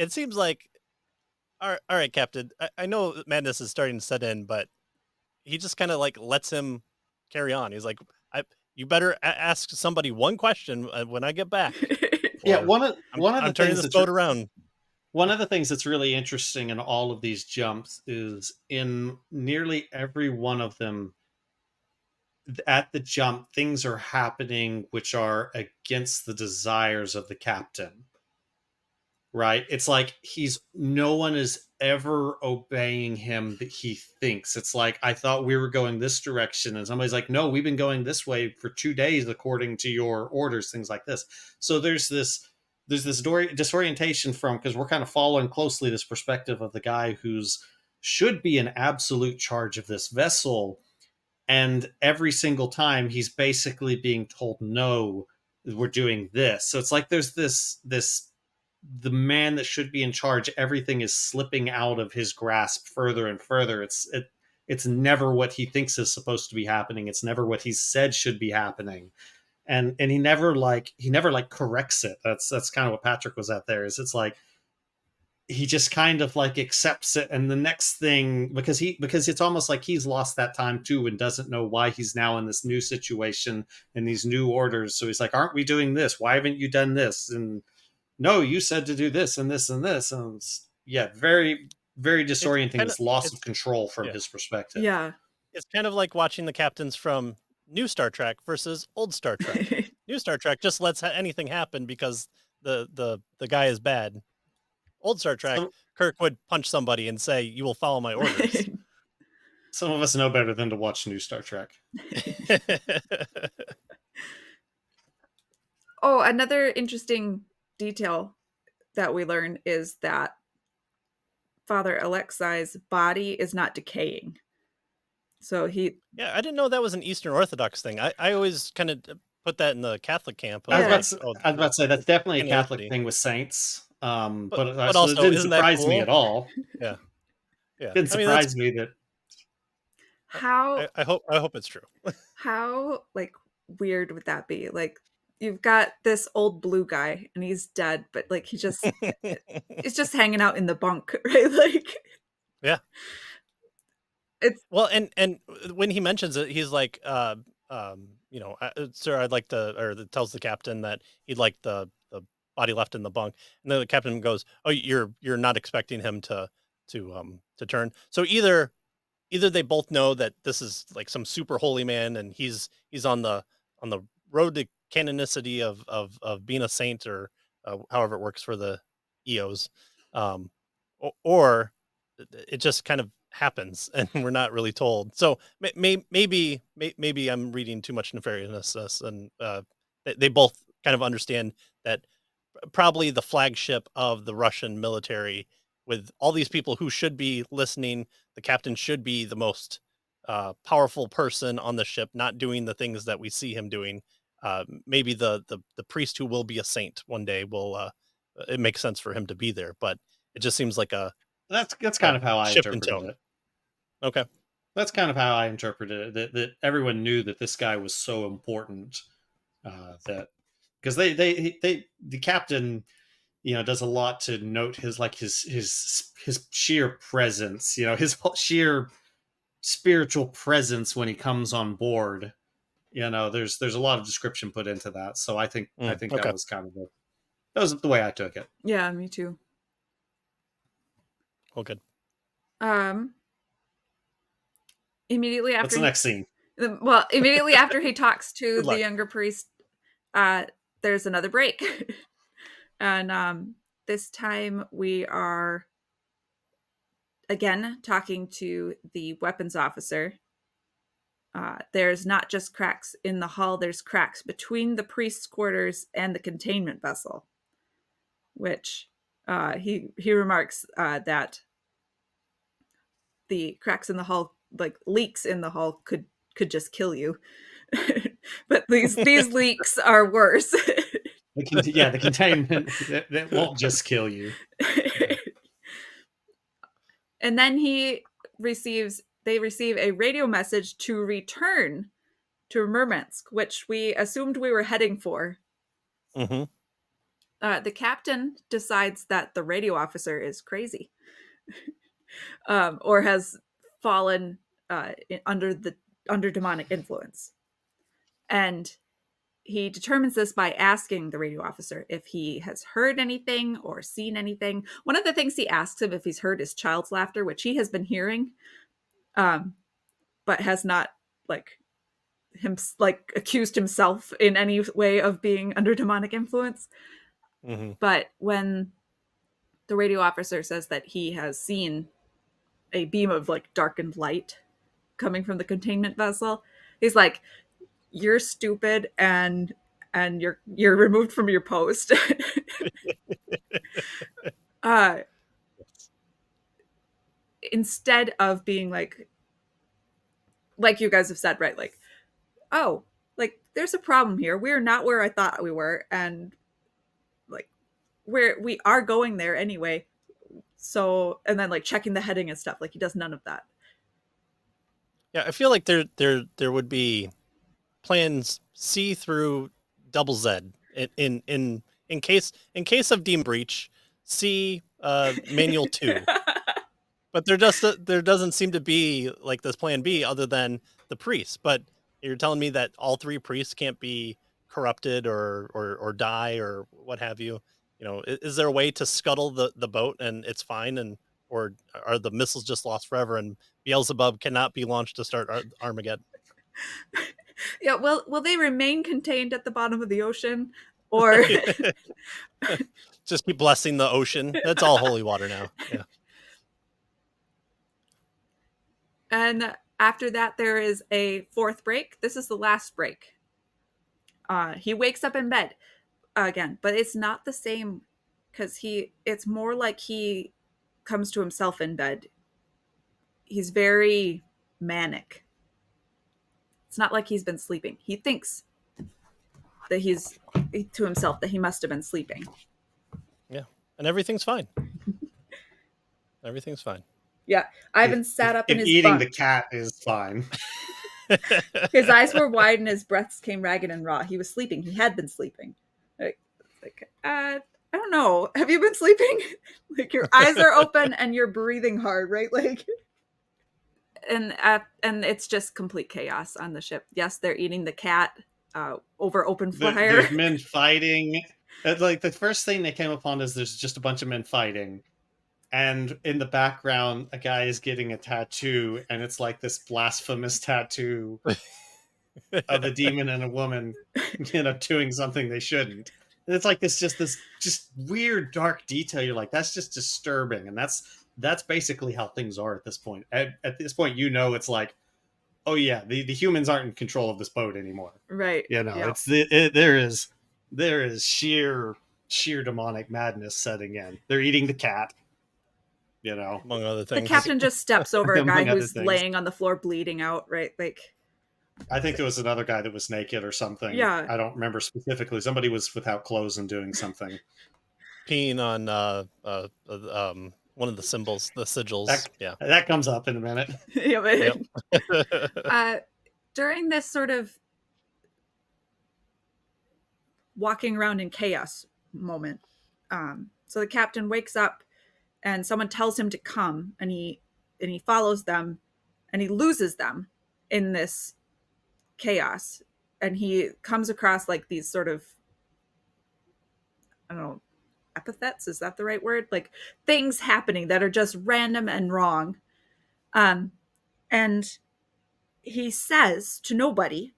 B: all right, Captain, I know madness is starting to set in, but he just kind of like lets him carry on. He's like, you better ask somebody one question when I get back.
C: Yeah, I'm
B: turning this boat around.
C: One of the things that's really interesting in all of these jumps is in nearly every one of them, at the jump, things are happening which are against the desires of the captain. Right? It's like no one is ever obeying him that he thinks. It's like, I thought we were going this direction, and somebody's like, no, we've been going this way for 2 days according to your orders, things like this. So there's this disorientation from, because we're kind of following closely this perspective of the guy who's should be in absolute charge of this vessel, and every single time he's basically being told, no, we're doing this. So it's like there's this the man that should be in charge, everything is slipping out of his grasp further and further. It's never what he thinks is supposed to be happening. It's never what he said should be happening. And he never corrects it. That's kind of what Patrick was at there. Is it's like he just kind of like accepts it, and the next thing, because it's almost like he's lost that time too and doesn't know why he's now in this new situation and these new orders. So he's like, aren't we doing this? Why haven't you done this? And no, you said to do this and this and this. And it's, yeah, very, very disorienting. This loss of control from his perspective.
A: Yeah.
B: It's kind of like watching the captains from new Star Trek versus old Star Trek. New Star Trek just lets anything happen because the guy is bad. Old Star Trek, Kirk would punch somebody and say, "You will follow my orders."
C: Some of us know better than to watch new Star Trek.
A: Oh, another interesting detail that we learn is that Father Alexei's body is not decaying. So
B: yeah, I didn't know that was an Eastern Orthodox thing. I always kind of put that in the Catholic camp.
C: I was about to say that's definitely a Catholic thing with saints. But also, it didn't surprise me at all.
B: Yeah,
C: it didn't surprise me that.
A: How
B: I hope it's true.
A: How like weird would that be? Like, you've got this old blue guy and he's dead, but like he's just hanging out in the bunk, right? Like,
B: yeah.
A: It's
B: well, and when he mentions it, he's like, sir, I'd like to, or tells the captain that he'd like the body left in the bunk, and then the captain goes, "Oh, you're not expecting him to turn." So either they both know that this is like some super holy man, and he's on the road to canonicity of being a saint, or however it works for the EOs, or it just kind of happens and we're not really told. So maybe I'm reading too much nefariousness, and they both kind of understand that probably the flagship of the Russian military, with all these people who should be listening, the captain should be the most powerful person on the ship, not doing the things that we see him doing. Maybe the priest who will be a saint one day will. It makes sense for him to be there, but it just seems like
C: that's kind of how I interpreted it.
B: Okay.
C: That's kind of how I interpreted it. That everyone knew that this guy was so important, that because the captain, does a lot to note his sheer presence, his sheer spiritual presence when he comes on board. There's a lot of description put into that. So I think
B: okay.
C: that was kind of that was the way I took it.
A: Yeah, me too.
B: Oh, good.
A: Immediately after
C: what's the next scene?
A: Well, immediately after he talks to the younger priest, there's another break. And this time we are again talking to the weapons officer. There's not just cracks in the hull, there's cracks between the priest's quarters and the containment vessel, which he remarks that the cracks in the hull, like leaks in the hull, could just kill you. But these leaks are worse.
C: The containment that won't just kill you.
A: And then they receive a radio message to return to Murmansk, which we assumed we were heading for.
B: Mm-hmm.
A: The captain decides that the radio officer is crazy, or has fallen under demonic influence, and he determines this by asking the radio officer if he has heard anything or seen anything. One of the things he asks him if he's heard is child's laughter, which he has been hearing, but has not accused himself in any way of being under demonic influence.
B: Mm-hmm.
A: But when the radio officer says that he has seen a beam of darkened light coming from the containment vessel, he's like, "You're stupid, and you're removed from your post." Instead of being like you guys have said, right? Like, oh, there's a problem here. We're not where I thought we were, and we are going there anyway. So, and then like checking the heading and stuff, like he does none of that.
B: Yeah, I feel like there would be plans C through double Z in case of Deem Breach, C manual 2. But there doesn't seem to be like this plan B other than the priests. But you're telling me that all 3 priests can't be corrupted or die or what have you? You know, is there a way to scuttle the boat and it's fine, and or are the missiles just lost forever and Beelzebub cannot be launched to start Armageddon?
A: Yeah, well, will they remain contained at the bottom of the ocean, or
B: just keep blessing the ocean? That's all holy water now. Yeah.
A: And after that, there is a 4th break. This is the last break. He wakes up in bed again, but it's not the same because it's more like he comes to himself in bed. He's very manic. It's not like he's been sleeping. He thinks that he's to himself that he must have been sleeping.
B: Yeah, and everything's fine. Everything's fine.
A: Yeah, Ivan sat up in his
C: eating
A: bunk.
C: the cat is fine.
A: His eyes were wide and his breaths came ragged and raw. He was sleeping. He had been sleeping. I don't know. Have you been sleeping? Like your eyes are open and you're breathing hard, right? Like, and it's just complete chaos on the ship. Yes, they're eating the cat over open fire.
C: There's men fighting. Like the first thing they came upon is there's just a bunch of men fighting. And in the background, a guy is getting a tattoo, and it's like this blasphemous tattoo of a demon and a woman, doing something they shouldn't. And it's like this just weird, dark detail. You're like, that's just disturbing, and that's basically how things are at this point. At this point, it's like, oh yeah, the humans aren't in control of this boat anymore,
A: right?
C: Yeah. There is sheer demonic madness setting in. They're eating the cat.
B: Among other things.
A: The captain just steps over a guy who's laying on the floor bleeding out, right? Like,
C: I think there was another guy that was naked or something.
A: Yeah.
C: I don't remember specifically. Somebody was without clothes and doing something.
B: Peeing on one of the symbols, the sigils.
C: That comes up in a minute.
A: Yep. During this sort of walking around in chaos moment, so the captain wakes up and someone tells him to come, and he follows them, and he loses them in this chaos, and he comes across like these sort of, I don't know, epithets, is that the right word? Like things happening that are just random and wrong. And he says to nobody,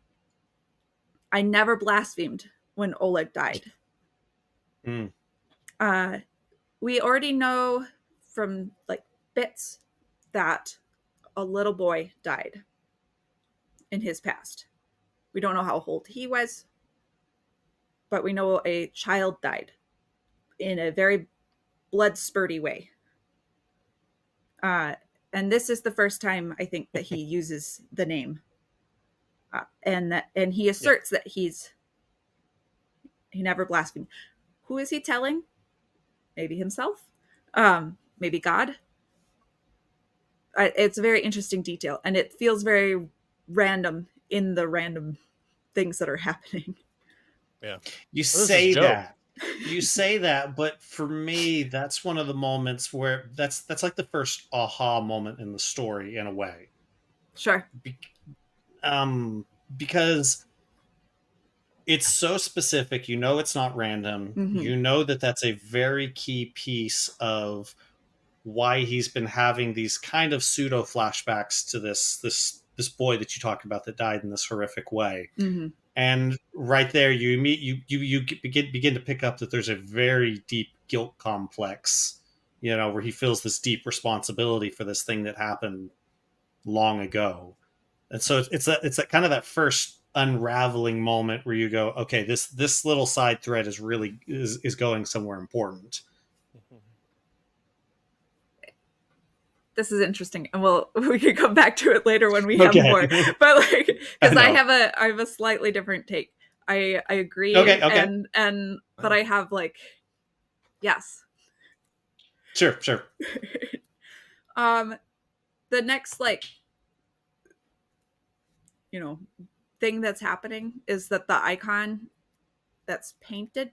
A: I never blasphemed when Oleg died. We already know from like bits that a little boy died in his past. We don't know how old he was, but we know a child died in a very blood spurty way. And this is the first time I think that he uses the name, and he asserts that he never blasphemed. Who is he telling? Maybe himself, maybe God. It's a very interesting detail, and it feels very random in the random things that are happening.
B: Yeah,
C: you say that, but for me, that's one of the moments where that's like the first aha moment in the story in a way.
A: Sure.
C: Because it's so specific, it's not random.
A: Mm-hmm.
C: That's a very key piece of why he's been having these kind of pseudo flashbacks to this boy that you talked about that died in this horrific way.
A: Mm-hmm.
C: And right there, you begin to pick up that there's a very deep guilt complex, where he feels this deep responsibility for this thing that happened long ago. And so it's that kind of that first unraveling moment where you go, okay, this little side thread is really is going somewhere important.
A: This is interesting, and we can come back to it later when we have more. But like, because I have a slightly different take. I agree,
C: okay.
A: and but I have like Yes.
C: Sure.
A: The next, like, thing that's happening is that the icon that's painted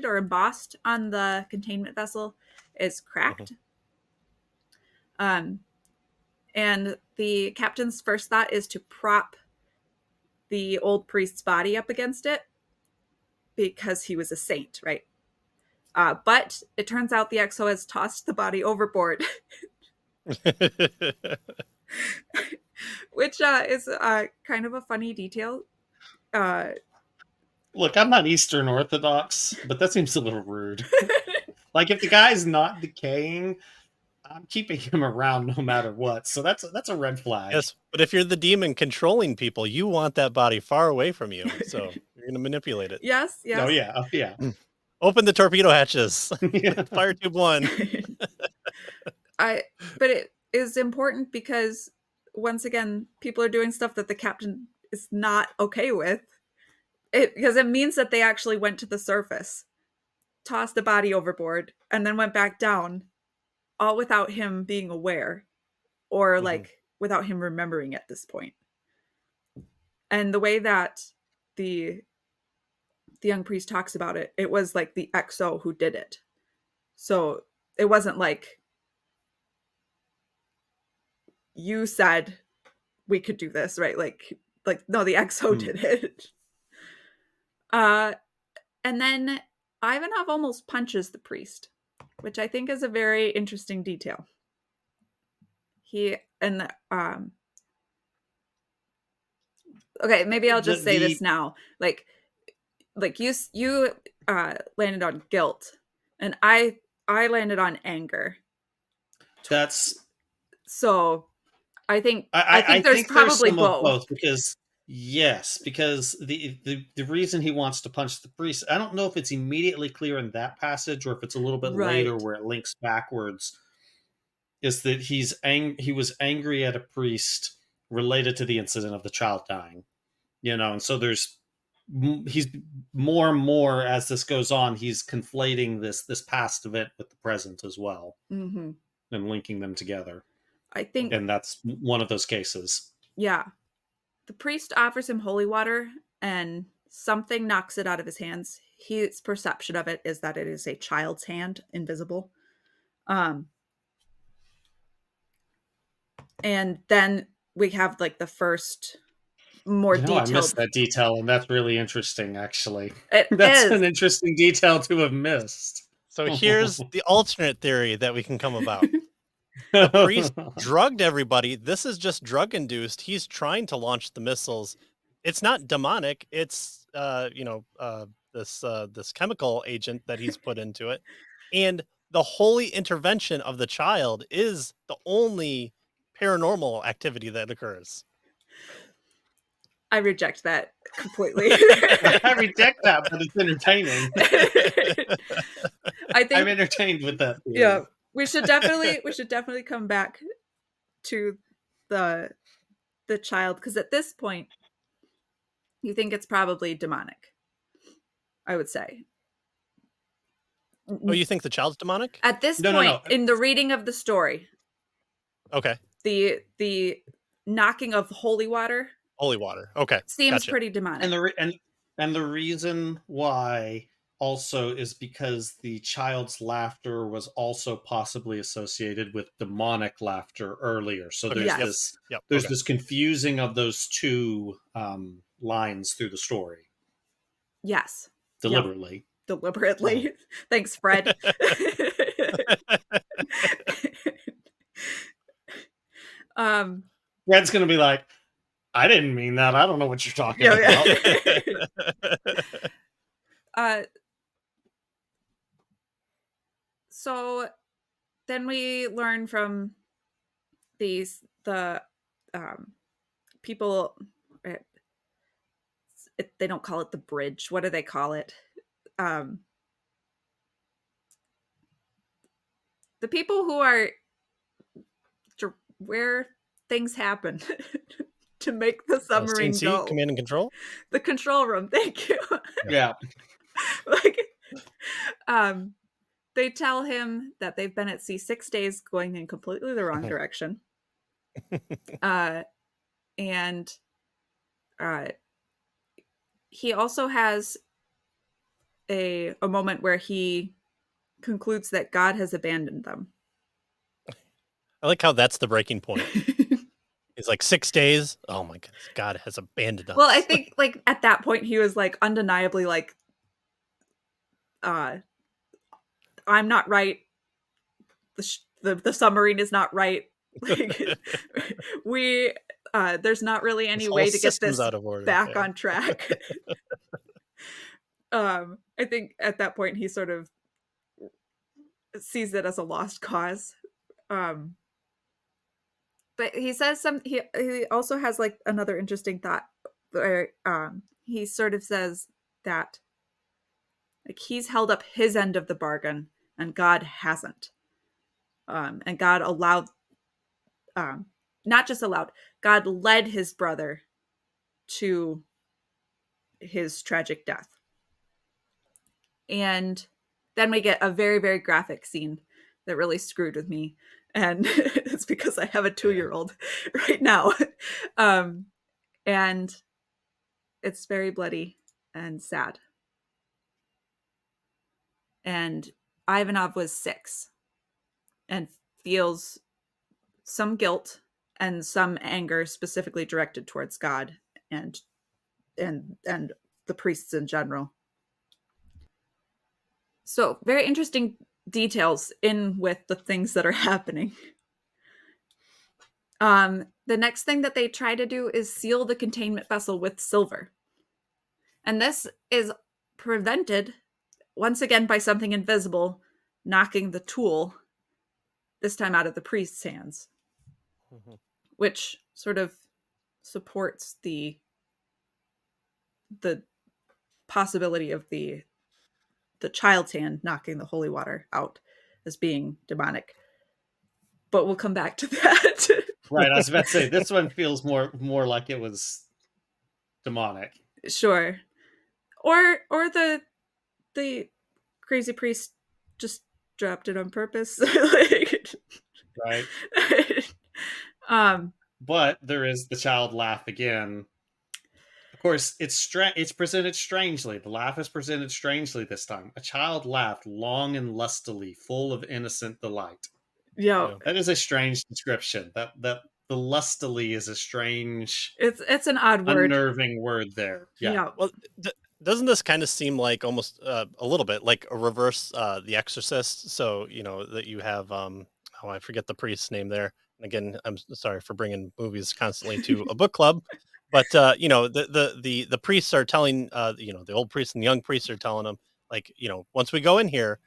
A: or embossed on the containment vessel is cracked. And the captain's first thought is to prop the old priest's body up against it because he was a saint, right? But it turns out the XO has tossed the body overboard, which is kind of a funny detail.
C: Look, I'm not Eastern Orthodox, but that seems a little rude. Like, if the guy's not decaying, I'm keeping him around no matter what. So that's a red flag.
B: Yes, but if you're the demon controlling people, you want that body far away from you. So you're going to manipulate it.
A: Yes.
C: Oh yeah.
B: Open the torpedo hatches.
C: Yeah.
B: Fire tube 1.
A: But it is important because, once again, people are doing stuff that the captain is not okay with. Because it means that they actually went to the surface, tossed the body overboard, and then went back down, all without him being aware, or like without him remembering at this point. And the way that the young priest talks about it, it was like the XO who did it. So it wasn't like, you said we could do this, right? Like no, the XO did it. And then Ivanov almost punches the priest, which I think is a very interesting detail. Okay, maybe I'll just say this now. Like you landed on guilt, and I landed on anger. So I think there's probably both.
C: Because the reason he wants to punch the priest, I don't know if it's immediately clear in that passage or if it's a little bit later where it links backwards, is that he was angry at a priest related to the incident of the child dying, and so he's more and more, as this goes on, he's conflating this past event with the present as well, and linking them together.
A: I think,
C: and that's one of those cases.
A: Yeah. The priest offers him holy water, and something knocks it out of his hands. His perception of it is that it is a child's hand, invisible. And then we have like the first more detailed.
C: I missed that detail, and that's really interesting, actually.
A: That's
C: an interesting detail to have missed.
B: So here's the alternate theory that we can come about. The priest drugged everybody. This is just drug induced. He's trying to launch the missiles. It's not demonic. It's this chemical agent that he's put into it. And the holy intervention of the child is the only paranormal activity that occurs.
A: I reject that completely.
C: I reject that, but it's entertaining.
A: I think
C: I'm entertained with that theory.
A: Yeah. We should definitely come back to the child, because at this point you think it's probably demonic, I would say.
B: Oh, you think the child's demonic?
A: At this point, no. In the reading of the story.
B: Okay.
A: The knocking of holy water.
B: Holy water. Okay.
A: Seems pretty demonic.
C: And the reason why also is because the child's laughter was also possibly associated with demonic laughter earlier. So there's this confusing of those two lines through the story.
A: Yes.
C: Deliberately.
A: Deliberately. Thanks, Fred.
C: Fred's going to be like, I didn't mean that. I don't know what you're talking about.
A: So then we learn from the people. They don't call it the bridge. What do they call it? The people who are where things happen to make the submarine go.
B: Command and control.
A: The control room. Thank you.
C: Yeah.
A: they tell him that they've been at sea 6 days, going in completely the wrong direction. And he also has a moment where he concludes that God has abandoned them.
B: I like how that's the breaking point. It's like 6 days. Oh my goodness, God has abandoned us.
A: Well, I think like at that point he was like undeniably like, I'm not right. The submarine is not right. Like we there's not really any
B: This
A: way
B: whole
A: to get
B: system's
A: this
B: out of order.
A: back
B: Yeah.
A: on track. I think at that point he sort of sees it as a lost cause. But he says he also has like another interesting thought where he sort of says that like he's held up his end of the bargain and God hasn't. And God allowed not just allowed, God led his brother to his tragic death. And then we get a very, very graphic scene that really screwed with me. And it's because I have a 2-year-old right now. And it's very bloody and sad. And Ivanov was 6 and feels some guilt and some anger specifically directed towards God and the priests in general. So very interesting details in with the things that are happening. The next thing that they try to do is seal the containment vessel with silver. And this is prevented once again by something invisible knocking the tool, this time out of the priest's hands, which sort of supports the possibility of the child's hand knocking the holy water out as being demonic. But we'll come back to that.
C: Right, I was about to say this one feels more like it was demonic.
A: Sure. Or the crazy priest just dropped it on purpose. Like,
C: right.
A: Um,
C: But there is the child laugh again. Of course, it's presented strangely. The laugh is presented strangely this time. A child laughed long and lustily, full of innocent delight.
A: yeah,
C: That is a strange description. That the lustily is a strange,
A: it's an odd word.
C: unnerving word there. Yeah.
B: Well, doesn't this kind of seem like almost a little bit like a reverse The Exorcist? So that you have I forget the priest's name there. And again, I'm sorry for bringing movies constantly to a book club, but the priests are telling the old priest and the young priests are telling them like once we go in here,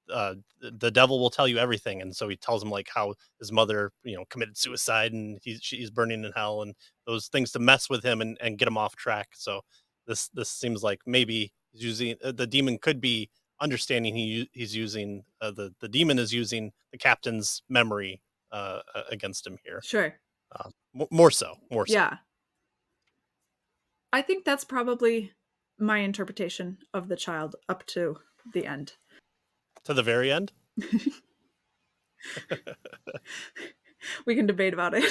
B: the devil will tell you everything, and so he tells him like how his mother committed suicide and she's burning in hell and those things to mess with him and get him off track. So this seems like maybe he's using the demon could be understanding he's using the demon is using the captain's memory against him here.
A: Sure.
B: More so.
A: Yeah. I think that's probably my interpretation of the child up to the end.
B: To the very end?
A: We can debate about it.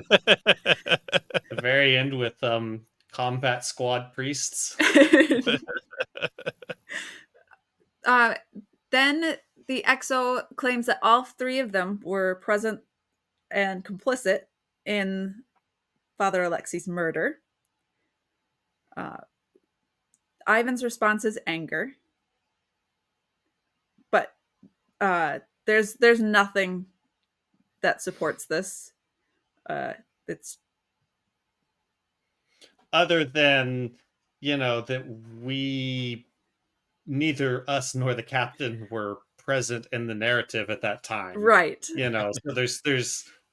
C: The very end with combat squad priests.
A: Then the XO claims that all 3 of them were present and complicit in Father Alexei's murder. Ivan's response is anger, but there's nothing that supports this. It's
C: other than that neither us nor the captain were present in the narrative at that time,
A: right.
C: So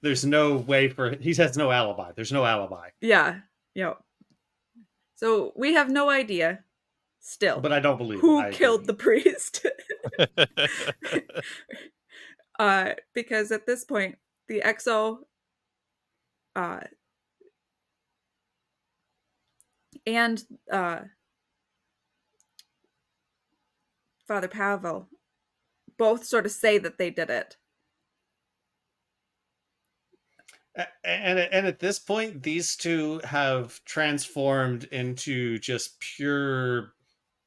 C: there's no way he has no alibi. There's no alibi.
A: Yeah. So we have no idea still,
C: but I don't believe
A: who killed the priest. Because at this point the XO and Father Pavel both sort of say that they did it.
C: And at this point, these two have transformed into just pure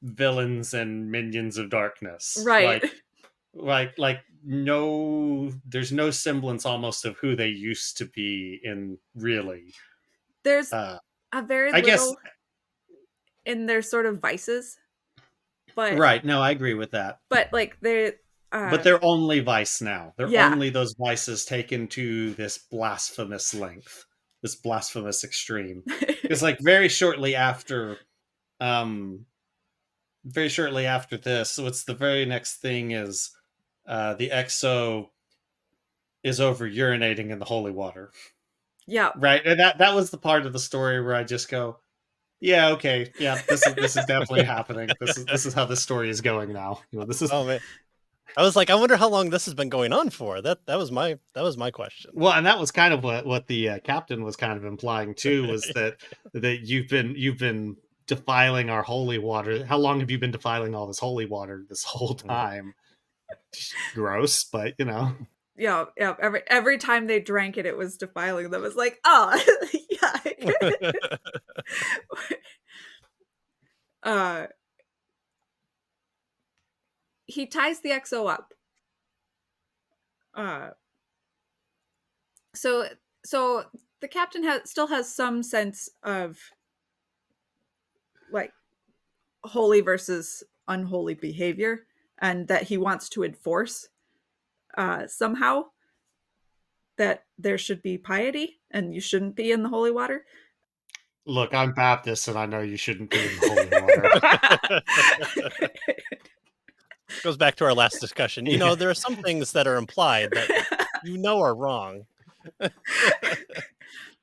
C: villains and minions of darkness.
A: Right.
C: Like no, there's no semblance almost of who they used to be in really.
A: There's a very
C: I guess
A: little in their sort of vices, but
C: right. No, I agree with that.
A: But like
C: but they're only vice now. They're
A: Yeah.
C: only those vices taken to this blasphemous length, this blasphemous extreme. Because like very shortly after this, what's the very next thing is the EXO is over urinating in the holy water.
A: Yeah.
C: Right. And that was the part of the story where I just go, yeah, okay, yeah, this is definitely happening. This is how this story is going now. You know, this is
B: Oh man. I was like, I wonder how long this has been going on for. That was my question.
C: Well, and that was kind of what the captain was kind of implying too, was that you've been defiling our holy water. How long have you been defiling all this holy water this whole time? Gross, but you know.
A: Yeah. Every time they drank it, it was defiling them. It was like, oh, yeah. He ties the EXO up. So the captain still has some sense of like holy versus unholy behavior, and that he wants to enforce somehow that there should be piety and you shouldn't be in the holy water.
C: Look, I'm Baptist and I know you shouldn't be in the holy water.
B: Goes back to our last discussion. You know, there are some things that are implied that you know are wrong.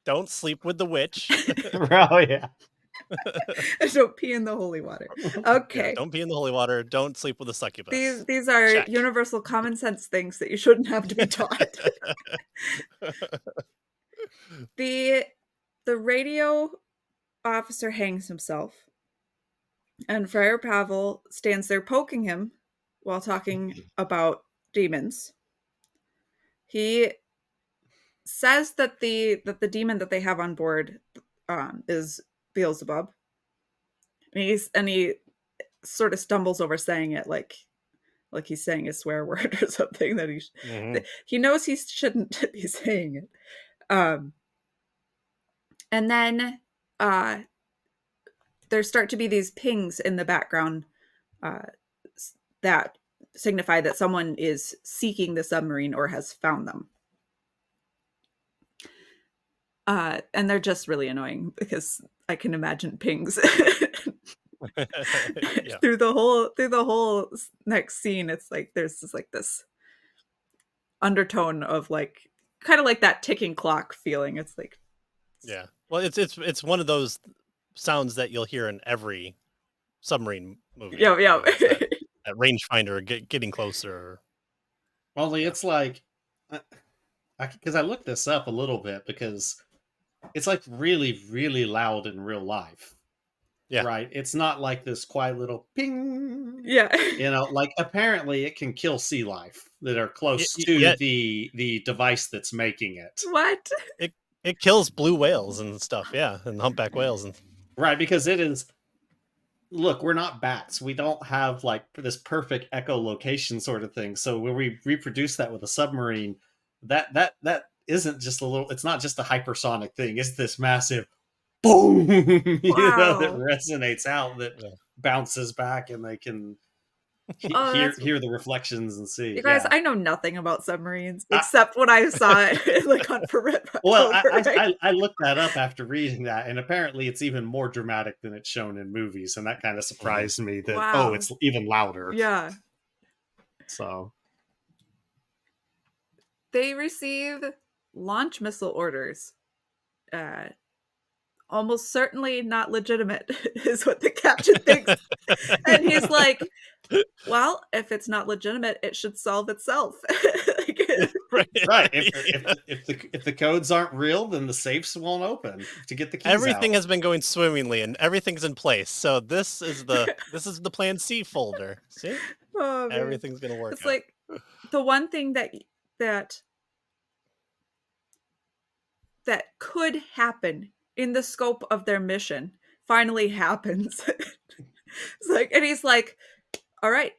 B: Don't sleep with the witch.
C: Oh yeah.
A: Don't pee in the holy water. Okay.
B: Yeah, don't pee in the holy water. Don't sleep with a succubus.
A: These are
B: Check.
A: universal common sense things that you shouldn't have to be taught. The radio officer hangs himself, and Friar Pavel stands there poking him while talking about demons. He says that the demon that they have on board is Beelzebub, and he sort of stumbles over saying it like he's saying a swear word or something that he knows he shouldn't be saying it. And then there start to be these pings in the background that signify that someone is seeking the submarine or has found them. And they're just really annoying because I can imagine pings
B: Yeah.
A: through the whole next scene. It's like there's just like this undertone of like kind of like that ticking clock feeling. It's like,
B: yeah. Well, it's one of those sounds that you'll hear in every submarine movie.
A: Yeah.
B: That rangefinder getting closer.
C: Only it's like, because I looked this up a little bit because it's like really, really loud in real life.
B: Yeah.
C: Right. It's not like this quiet little ping.
A: Yeah.
C: You know, like apparently it can kill sea life that are close to the device that's making it.
A: What?
B: It kills blue whales and stuff. Yeah, and humpback whales and.
C: Right, because it is. Look, we're not bats. We don't have like this perfect echolocation sort of thing. So when we reproduce that with a submarine, that isn't just a little. It's not just a hypersonic thing. It's this massive boom, that resonates out, that bounces back, and they can hear the reflections and see.
A: You guys, I know nothing about submarines except what I saw like on Forever.
C: Well, I looked that up after reading that, and apparently it's even more dramatic than it's shown in movies, and that kind of surprised me that it's even louder.
A: Yeah.
C: So
A: they receive launch missile orders. Almost certainly not legitimate is what the captain thinks. And he's like, well, if it's not legitimate, it should solve itself.
C: Right. If the codes aren't real, then the safes won't open to get the keys
B: Everything
C: out.
B: has been going swimmingly and everything's in place. So this is the plan C folder. See?
A: Oh,
B: everything's gonna work.
A: It's like the one thing that could happen in the scope of their mission finally happens. It's like, and he's like, all right,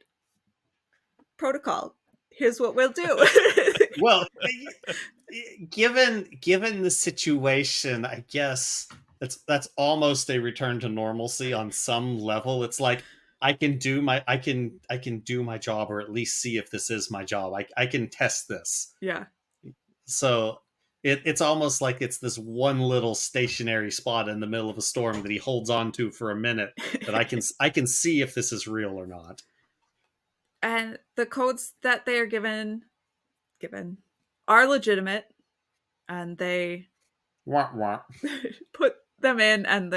A: protocol, here's what we'll do.
C: Well, given the situation, I guess that's almost a return to normalcy on some level. It's like I can do my job, or at least see if this is my job. I can test this.
A: Yeah.
C: So it's almost like it's this one little stationary spot in the middle of a storm that he holds on to for a minute, that I can see if this is real or not.
A: And the codes that they are given are legitimate, and they
C: Wah, wah.
A: put them in, and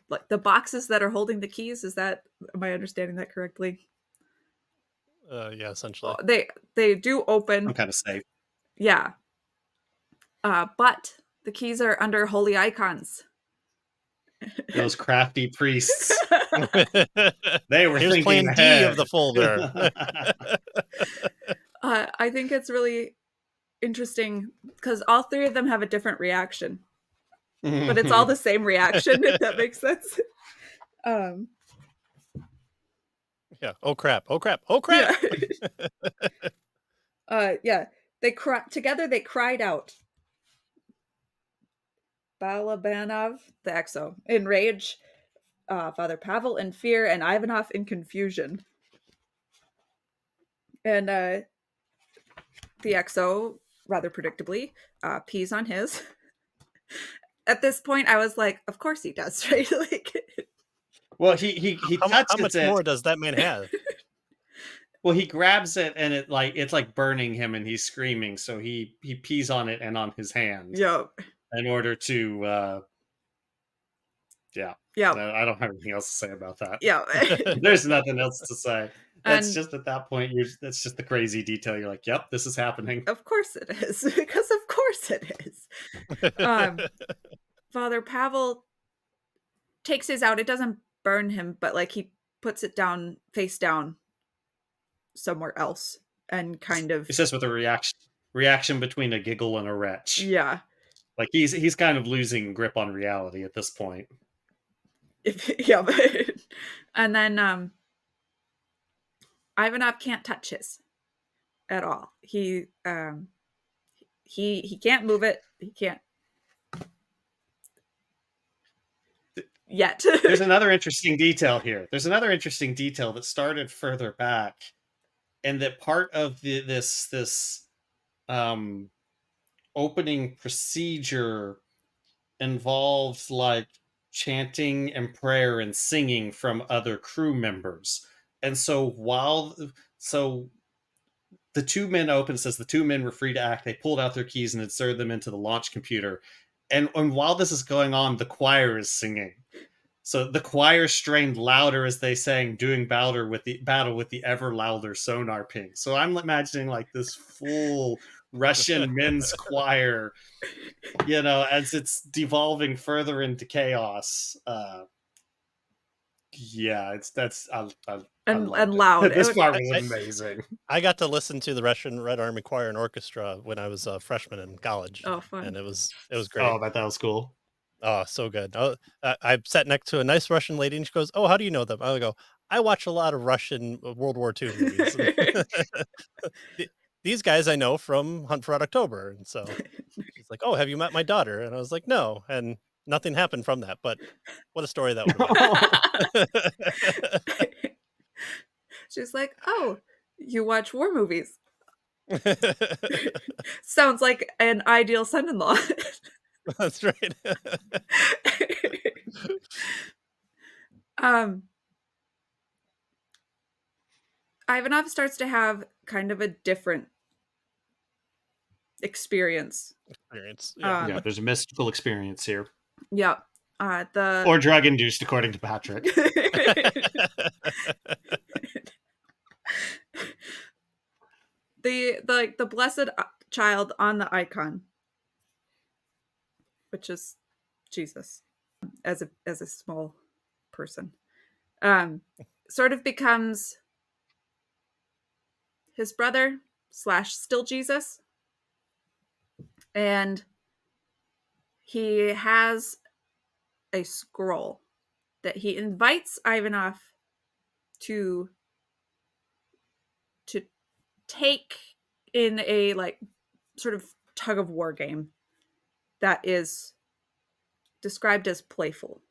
A: like the boxes that are holding the keys, am I understanding that correctly?
B: Yeah, essentially.
A: They do open.
C: I'm kind of safe.
A: Yeah. But the keys are under holy icons.
C: Those crafty priests. They were
B: Here's
C: thinking
B: plan
C: ahead.
B: D of the folder.
A: I think it's really interesting because all three of them have a different reaction, but it's all the same reaction, if that makes sense.
B: Yeah. Oh crap. Oh crap. Oh crap.
A: Yeah. Together they cried out. Balabanov, the Exo, in rage, Father Pavel in fear, and Ivanov in confusion. And the Exo, rather predictably, pees on his. At this point, I was like, of course he does, right? Like,
C: well, he touches
B: how much
C: it.
B: more does that man have?
C: Well, he grabs it, and it's like burning him, and he's screaming. So he pees on it and on his hand.
A: Yep.
C: In order to, yeah. I don't have anything else to say about that.
A: Yeah.
C: There's nothing else to say. That's
A: And
C: just at that point, that's just the crazy detail. You're like, yep, this is happening.
A: of course it is, because of course it is. Father Pavel takes his out. It doesn't burn him, but like he puts it down, face down, somewhere else, and kind of.
C: It's just with a reaction between a giggle and a retch.
A: Yeah.
C: Like he's kind of losing grip on reality at this point.
A: Yeah. And then Ivanov can't touch his at all. He can't move it. He can't yet.
C: There's another interesting detail here. There's another interesting detail that started further back, and that part of this opening procedure involves like chanting and prayer and singing from other crew members. And so the two men open, says the two men were free to act. They pulled out their keys and inserted them into the launch computer. And while this is going on, the choir is singing. So the choir strained louder as they sang, doing battle with the ever louder sonar ping. So I'm imagining like this full Russian men's choir, as it's devolving further into chaos. Yeah,
A: and loud.
C: This part was amazing.
B: I got to listen to the Russian Red Army Choir and Orchestra when I was a freshman in college.
A: Oh, fun!
B: And it was great.
C: Oh, I bet that was cool.
B: Oh, so good. I sat next to a nice Russian lady, and she goes, "Oh, how do you know them?" I go, "I watch a lot of Russian World War II movies." These guys I know from Hunt for Red October, and so she's like, "Oh, have you met my daughter?" And I was like, "No," and nothing happened from that. But what a story that would have been.
A: She's like, "Oh, you watch war movies? Sounds like an ideal son-in-law."
B: That's right.
A: Ivanov starts to have kind of a different experience.
C: Yeah, there's a mystical experience here.
A: Yeah.
C: Or drug induced, according to Patrick.
A: the blessed child on the icon, which is Jesus as a small person, sort of becomes his brother / still Jesus. And he has a scroll that he invites Ivanov to take in a like sort of tug of war game that is described as playful,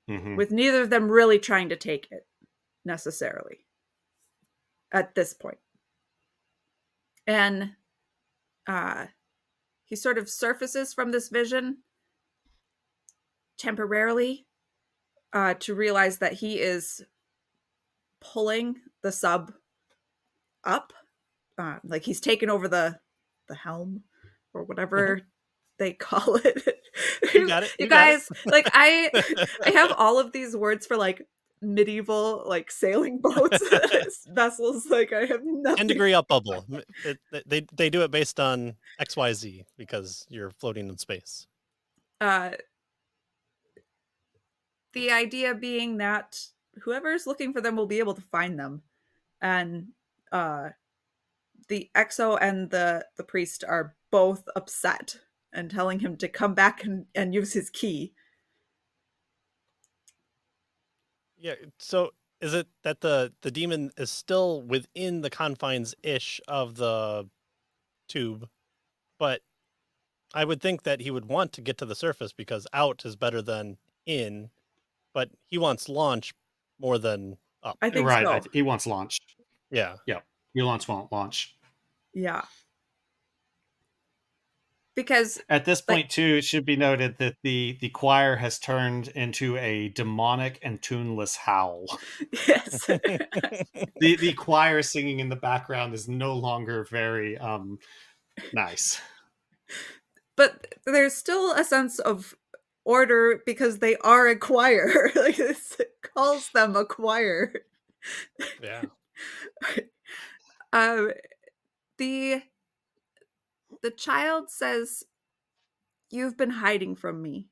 A: with neither of them really trying to take it necessarily at this point. And he sort of surfaces from this vision temporarily to realize that he is pulling the sub up, like he's taken over the helm or whatever they call it.
B: You got it.
A: You guys, like I have all of these words for like medieval like sailing boats, vessels. Like I have nothing.
B: 10 degree up bubble. They do it based on XYZ because you're floating in space.
A: The idea being that whoever's looking for them will be able to find them, and the exo and the priest are both upset and telling him to come back and use his key.
B: Yeah, so is it that the demon is still within the confines-ish of the tube, but I would think that he would want to get to the surface because out is better than in, but he wants launch more than up.
A: I think
C: right.
A: so.
C: He wants launch.
B: Yeah.
C: Yeah. He wants launch.
A: Yeah. Because
C: at this point, too, it should be noted that the choir has turned into a demonic and tuneless howl.
A: Yes.
C: the choir singing in the background is no longer very nice.
A: But there's still a sense of order because they are a choir. Like this calls them a choir.
B: Yeah.
A: The child says, "You've been hiding from me."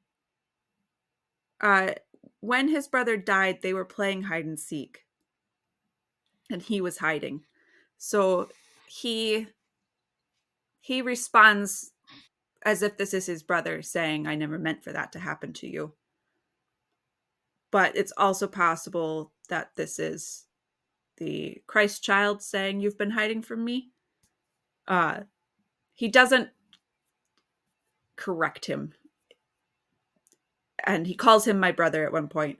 A: When his brother died, they were playing hide and seek, and he was hiding. So he responds as if this is his brother saying, "I never meant for that to happen to you." But it's also possible that this is the Christ child saying, "You've been hiding from me." He doesn't correct him. And he calls him my brother at one point.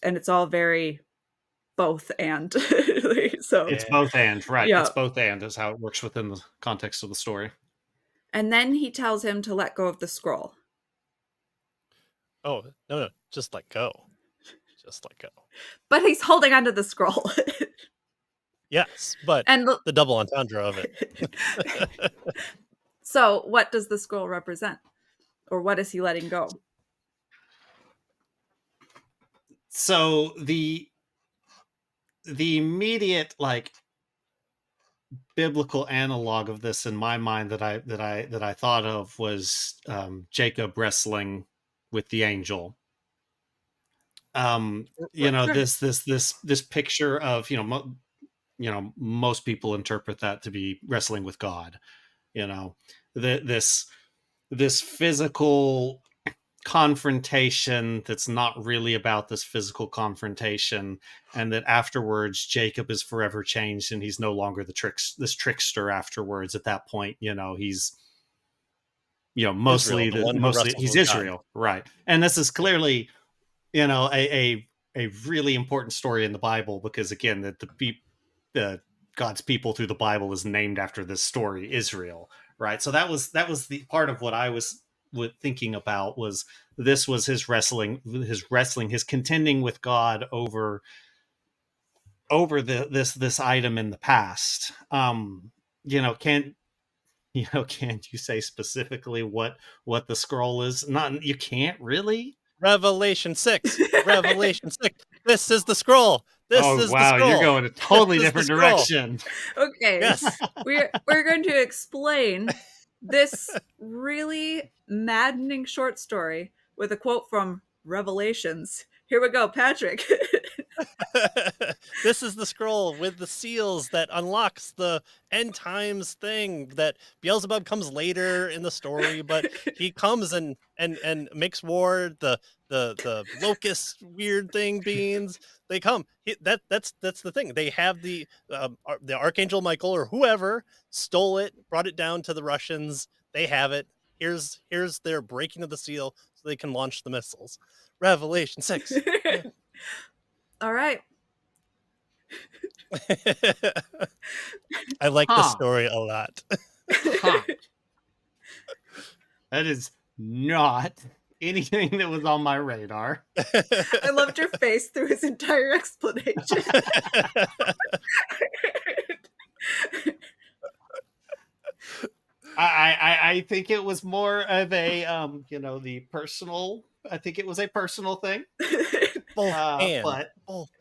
A: And it's all very both and. So
C: it's both and, right.
A: Yeah.
C: It's both and is how it works within the context of the story.
A: And then he tells him to let go of the scroll.
B: Oh, no, just let go. Just let go.
A: But he's holding onto the scroll.
B: Yes, but
A: and
B: the double entendre of it.
A: So what does the scroll represent? Or what is he letting go?
C: So the immediate like biblical analog of this in my mind that I thought of was Jacob wrestling with the angel. This picture of most people interpret that to be wrestling with God. This physical confrontation that's not really about this physical confrontation, and that afterwards Jacob is forever changed and he's no longer this trickster afterwards. At that point, he's mostly he's Israel, right? And this is clearly a really important story in the Bible, because again the God's people through the Bible is named after this story, Israel, right? So that was the part of what I was thinking about, was this was his wrestling, his contending with God over this item in the past. Can you say specifically what the scroll is? Not, you can't really.
B: Revelation 6. Revelation 6. This is the scroll. This is the scroll.
C: You're going a totally different direction.
A: Okay.
B: Yes.
A: We're going to explain this really maddening short story with a quote from Revelations. Here we go, Patrick.
B: This is the scroll with the seals that unlocks the end times thing that Beelzebub comes later in the story, but he comes and makes war. The locust weird thing beings, they come. That's the thing. They have the Archangel Michael or whoever stole it, brought it down to the Russians. They have it. Here's their breaking of the seal so they can launch the missiles. Revelation 6.
A: All right.
B: I like this
C: Huh.
B: story a lot.
C: Huh. That is not anything that was on my radar.
A: I loved your face through his entire explanation.
C: I think it was more of a the personal. I think it was a personal thing.
B: Both and
C: But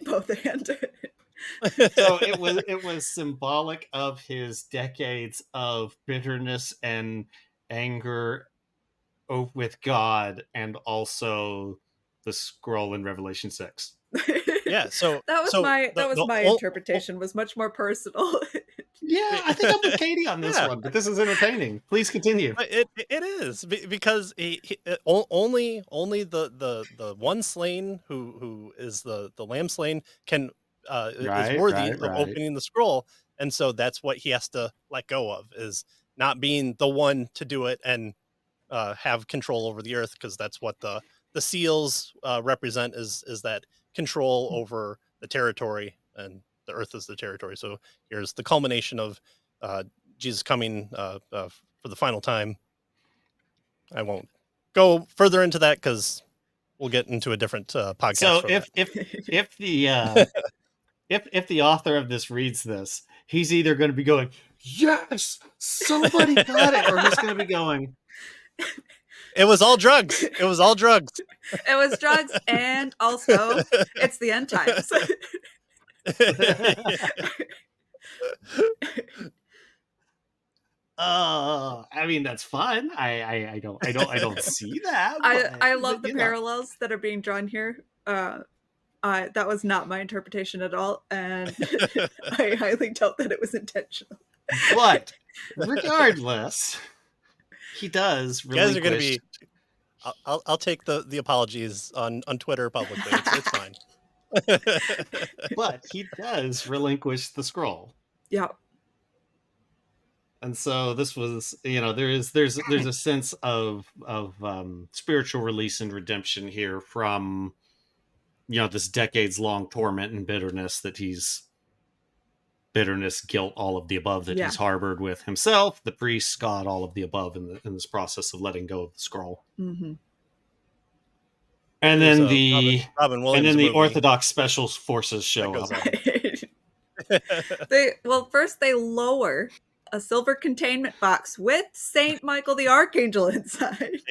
A: both and.
C: So it was symbolic of his decades of bitterness and anger with God, and also the scroll in Revelation 6.
B: Yeah, so
A: that was my
B: whole,
A: interpretation. Was much more personal.
C: Yeah, I think I'm with Katie on this one, but this is entertaining. Please continue.
B: It is because only the one slain who is the lamb slain can is worthy of opening the scroll, and so that's what he has to let go of, is not being the one to do it and have control over the earth, because that's what the seals represent, is that control over the territory, and the earth is the territory. So here's the culmination of Jesus coming for the final time. I won't go further into that because we'll get into a different podcast.
C: So if the author of this reads this, he's either going to be going, "Yes, somebody got it," or he's going to be going,
B: "It was all drugs. It was all drugs.
A: It was drugs, and also it's the end times."
C: I mean, that's fun. I don't see that.
A: I love the parallels that are being drawn here. That was not my interpretation at all, and I highly doubt that it was intentional.
C: But regardless, he does.
B: You guys are going to be. I'll take the apologies on Twitter publicly. It's fine.
C: But he does relinquish the scroll.
A: Yeah.
C: And so this was, there's a sense of spiritual release and redemption here from, this decades long torment and bitterness guilt, all of the above that he's harbored with himself, the priests, God, all of the above in this process of letting go of the scroll.
A: Mm-hmm.
C: And then the
B: movie.
C: Orthodox Special Forces show up.
A: First they lower a silver containment box with Saint Michael the Archangel inside.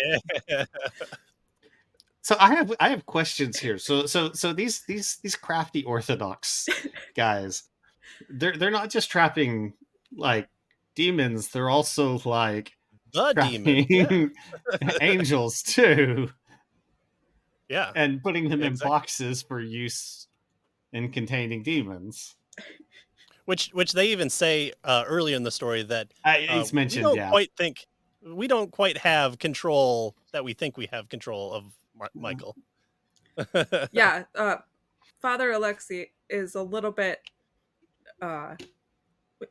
B: Yeah.
C: So I have questions here. So these crafty Orthodox guys, they're not just trapping like demons, they're also like
B: the demons,
C: angels too.
B: Yeah.
C: And putting them in boxes for use in containing demons.
B: Which they even say earlier in the story that
C: it's mentioned.
B: We don't quite have control that we think we have control of Michael.
A: Yeah, Father Alexei is a little bit.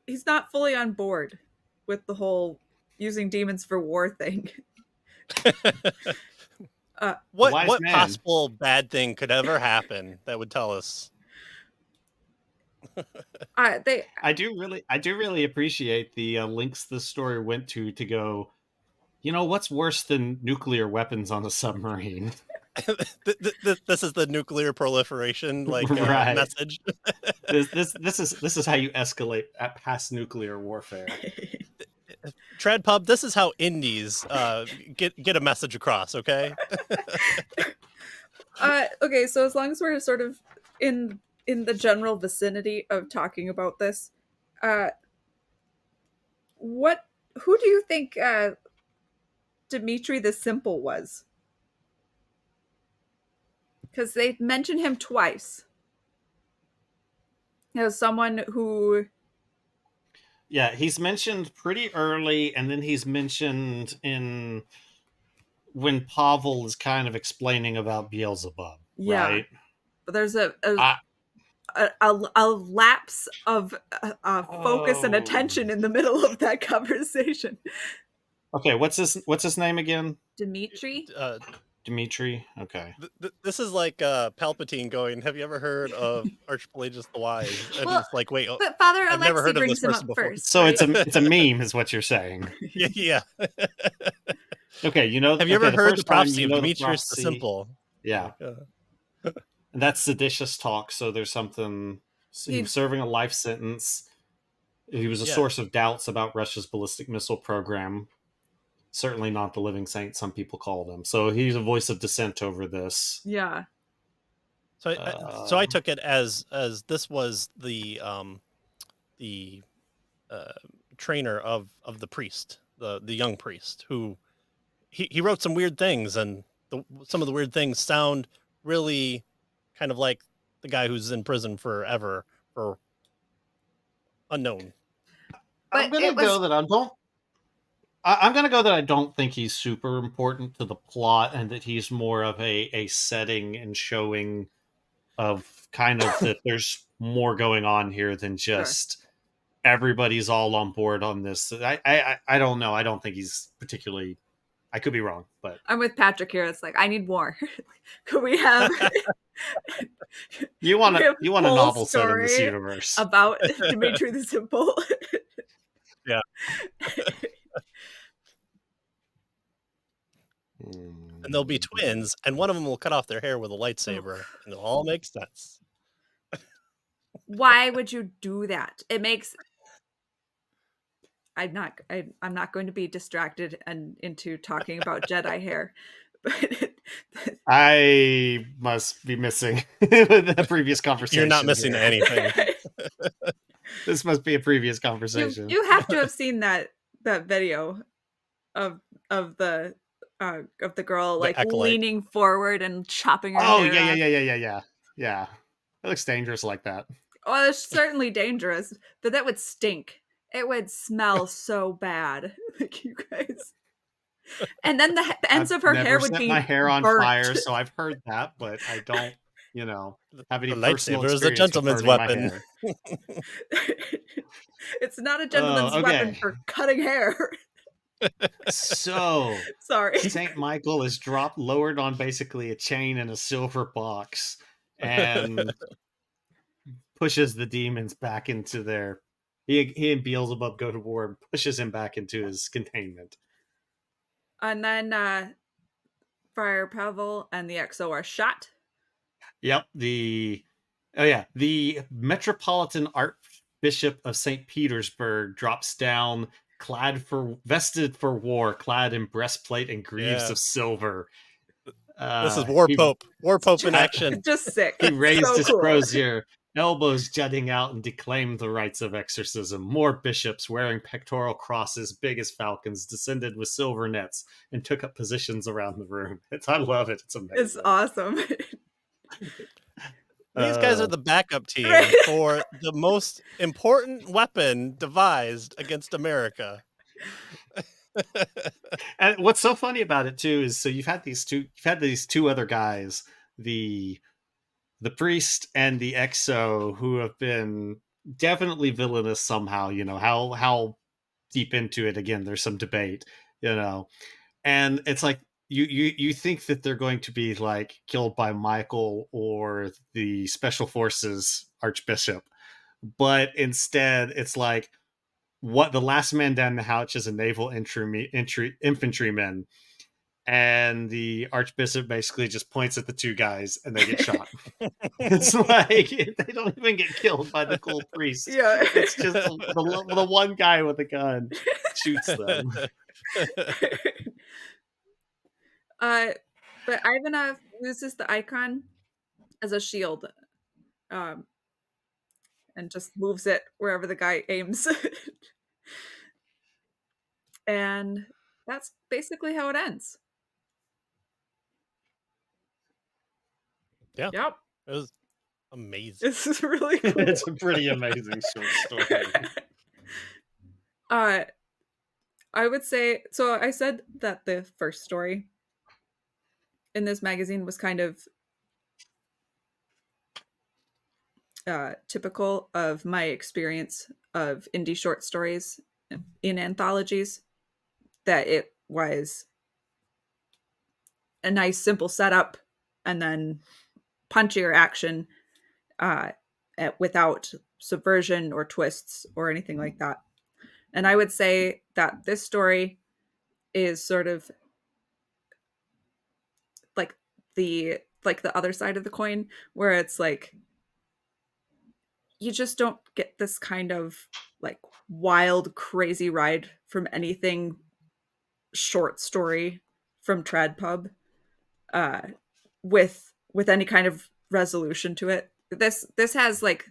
A: He's not fully on board with the whole using demons for war thing.
B: What possible bad thing could ever happen that would tell us?
C: I do really appreciate the links the story went to go, what's worse than nuclear weapons on a submarine?
B: This is the nuclear proliferation message.
C: This is how you escalate past nuclear warfare.
B: Trad Pub, this is how indies get a message across, okay?
A: Okay, so as long as we're sort of in the general vicinity of talking about this, who do you think Dimitri the Simple was? Because they mention him twice. as someone who...
C: Yeah, he's mentioned pretty early, and then he's mentioned in when Pavel is kind of explaining about Beelzebub, right?
A: But there's a lapse of focus and attention in the middle of that conversation.
C: Okay, what's his name again?
A: Dimitri?
C: Dimitri? Okay.
B: This is like Palpatine going, have you ever heard of Archipelagus the Wise? And
A: Well,
B: it's like, wait,
A: but Father
B: I've never
A: Alexei
B: heard of this
A: brings him
B: person
A: up
B: before.
A: first.
C: So
A: right?
C: it's a meme, is what you're saying.
B: Yeah.
C: Okay, you know.
B: Have you ever heard the prophecy of
C: the
B: Demetrius the
C: prophecy.
B: Simple?
C: Yeah. And that's seditious talk, so there's something. So he was serving a life sentence. He was a source of doubts about Russia's ballistic missile program. Certainly not the living saint some people called him. So he's a voice of dissent over this.
A: Yeah.
B: So I took it as this was the trainer of the priest, the young priest, who he wrote some weird things, and some of the weird things sound really kind of like the guy who's in prison forever for unknown.
C: I'm gonna go that I don't think he's super important to the plot, and that he's more of a setting and showing of kind of that there's more going on here than just everybody's all on board on this. I don't know. I don't think he's particularly. I could be wrong, but
A: I'm with Patrick here. It's like, I need more. Could we have...
C: you want a novel
A: story
C: set in this universe
A: about Dimitri the Simple?
B: Yeah. And they'll be twins, and one of them will cut off their hair with a lightsaber, and it'll all make sense.
A: Why would you do that? It makes... I'm not going to be distracted and into talking about Jedi hair. But
C: I must be missing the previous conversation.
B: You're not missing anything.
C: This must be a previous conversation.
A: You have to have seen that video of the girl like leaning forward and chopping her hair off.
C: Yeah. It looks dangerous like that.
A: Oh, it's certainly dangerous, but that would stink. It would smell so bad. Like, you guys. And then the ends of her hair would be
C: my hair on
A: burnt.
C: fire, so I've heard that, but I don't, have any personal
B: lightsaber
C: experience
B: is a gentleman's weapon.
A: It's not a gentleman's weapon for cutting hair.
C: So,
A: sorry.
C: Saint Michael is lowered on basically a chain in a silver box, and pushes the demons back into their... He and Beelzebub go to war and pushes him back into his containment.
A: And then Friar Pavel and the XO are shot.
C: Yep. The Metropolitan Archbishop of St. Petersburg drops down, vested for war, clad in breastplate and greaves of silver.
B: This is War Pope in action.
A: Just sick.
C: He raised his crozier, elbows jutting out, and declaimed the rites of exorcism. More bishops wearing pectoral crosses big as falcons descended with silver nets and took up positions around the room. I love it. It's amazing.
A: It's awesome.
B: These guys are the backup team for the most important weapon devised against America.
C: And what's so funny about it too is, so you've had these two other guys, the priest and the XO, who have been definitely villainous somehow. How deep into it, again, there's some debate, and it's like you think that they're going to be like killed by Michael or the special forces archbishop, but instead it's like, what the last man down the hatch is a naval infantryman, and the archbishop basically just points at the two guys and they get shot. It's like they don't even get killed by the cool priest.
A: Yeah,
C: it's just the one guy with a gun shoots them.
A: But Ivanov uses the icon as a shield, and just moves it wherever the guy aims. And that's basically how it ends.
B: Yeah.
A: Yep.
B: It was Amazing.
A: It's really cool.
C: It's a pretty amazing short story.
A: I would say, so I said that the first story in this magazine was kind of typical of my experience of indie short stories in anthologies, that it was a nice simple setup and then punchier action without subversion or twists or anything like that. And I would say that this story is sort of like the other side of the coin, where it's like you just don't get this kind of like wild crazy ride from anything short story from Trad Pub with any kind of resolution to it. This has like,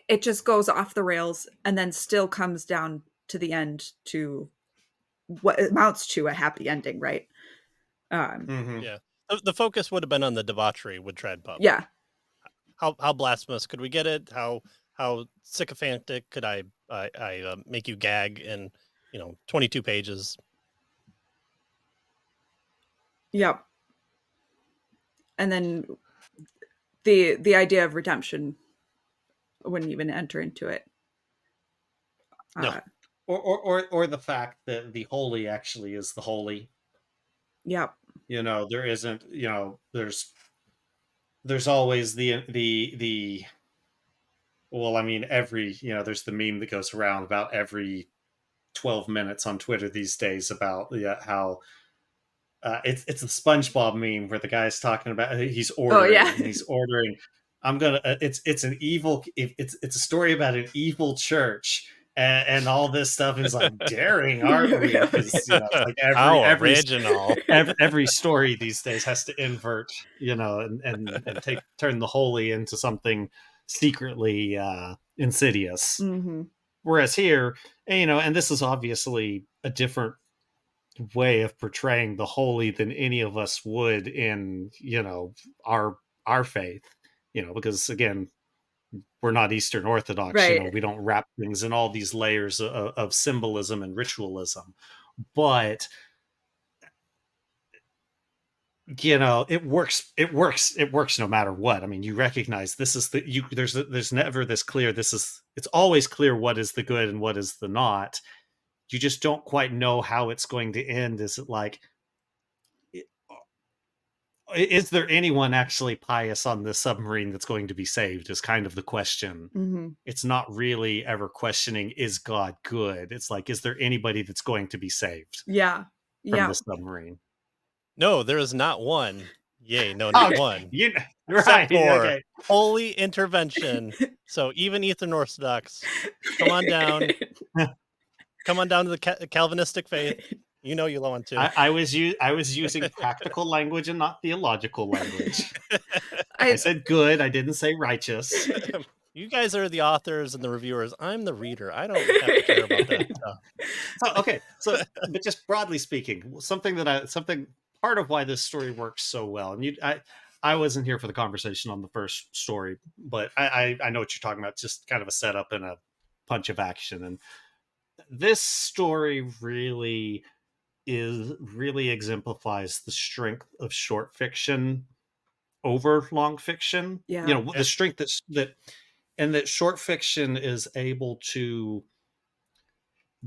A: it just goes off the rails and then still comes down to the end to what amounts to a happy ending, right?
B: Yeah. The focus would have been on the debauchery with Trad Pub.
A: Yeah.
B: How blasphemous could we get it? How sycophantic could I make you gag in 22 pages?
A: Yep. And then the idea of redemption wouldn't even enter into it.
B: No.
C: Or the fact that the holy actually is the holy.
A: Yep.
C: There isn't, there's always the well, I mean, there's the meme that goes around about every 12 minutes on Twitter these days about how it's the SpongeBob meme where the guy's talking about he's ordering.
A: Oh, yeah.
C: And he's ordering. It's an evil. It's a story about an evil church and all this stuff is like daring, aren't we? Because it's like every story these days has to invert, and turn the holy into something secretly insidious.
A: Mm-hmm.
C: Whereas here, and this is obviously a different way of portraying the holy than any of us would in our faith, because again, we're not Eastern Orthodox,
A: right.
C: We don't wrap things in all these layers of symbolism and ritualism, but it works no matter what. I mean, you recognize this is there's never this clear, it's always clear what is the good and what is the not. You just don't quite know how it's going to end. Is it like, is there anyone actually pious on this submarine that's going to be saved is kind of the question.
A: Mm-hmm.
C: It's not really ever questioning, is God good? It's like, is there anybody that's going to be saved
A: from
C: the submarine?
B: No, there is not one. Yay, no, not one.
C: Right.
B: For
C: Okay.
B: holy intervention. So even Eastern Orthodox, come on down. Come on down to the Calvinistic faith. You want to.
C: I was using practical language and not theological language. I said good. I didn't say righteous.
B: You guys are the authors and the reviewers. I'm the reader. I don't have to care about that stuff.
C: But just broadly speaking, part of why this story works so well, and I wasn't here for the conversation on the first story, but I know what you're talking about. Just kind of a setup and a punch of action, and this story really exemplifies the strength of short fiction over long fiction.
A: Yeah.
C: The strength that short fiction is able to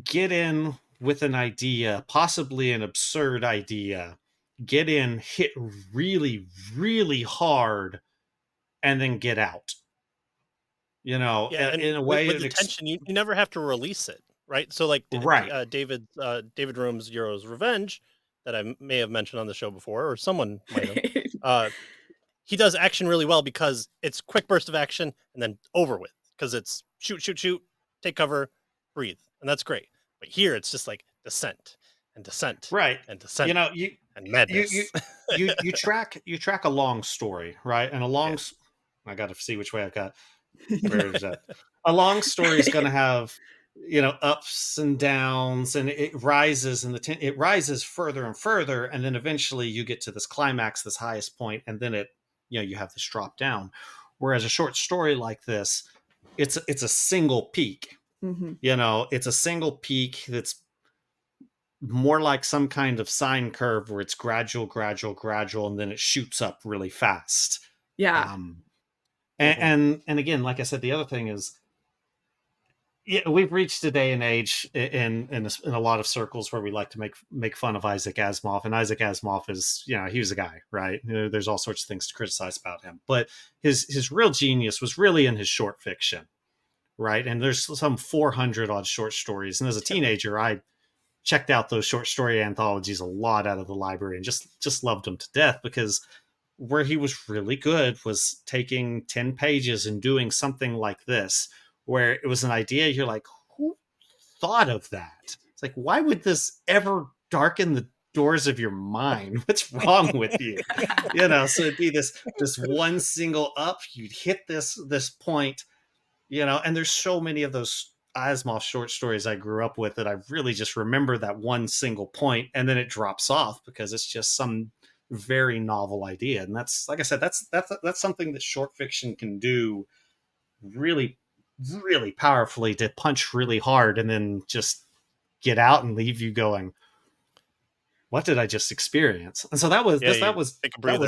C: get in with an idea, possibly an absurd idea, get in, hit really, really hard, and then get out. In a way,
B: with the tension, you never have to release it, right? So, like,
C: right.
B: David Room's Gero's Revenge, that I may have mentioned on the show before, or someone might have. He does action really well because it's quick burst of action and then over with, because it's shoot, take cover, breathe, and that's great. But here it's just like descent and descent,
C: right,
B: and descent, and madness.
C: You track a long story, right? And I got to see which way I've got. Where is that? A long story is going to have ups and downs, and it rises, and it rises further and further, and then eventually you get to this climax, this highest point, and then it you have this drop down. Whereas a short story like this, it's a single peak.
A: Mm-hmm.
C: It's a single peak that's more like some kind of sine curve where it's gradual, and then it shoots up really fast.
A: Yeah.
C: And again, like I said, the other thing is, we've reached a day and age in a lot of circles where we like to make fun of Isaac Asimov, and Isaac Asimov is, he was a guy, right? There's all sorts of things to criticize about him, but his real genius was really in his short fiction, right? And there's some 400 odd short stories, and as a teenager, I checked out those short story anthologies a lot out of the library and just loved them to death, because where he was really good was taking 10 pages and doing something like this, where it was an idea, you're like, who thought of that? It's like, why would this ever darken the doors of your mind? What's wrong with you? So it'd be this one single up, you'd hit this point, and there's so many of those Asimov short stories I grew up with that I really just remember that one single point, and then it drops off because it's just some very novel idea. And that's, like I said, that's something that short fiction can do really, really powerfully, to punch really hard and then just get out and leave you going, what did I just experience? And so that was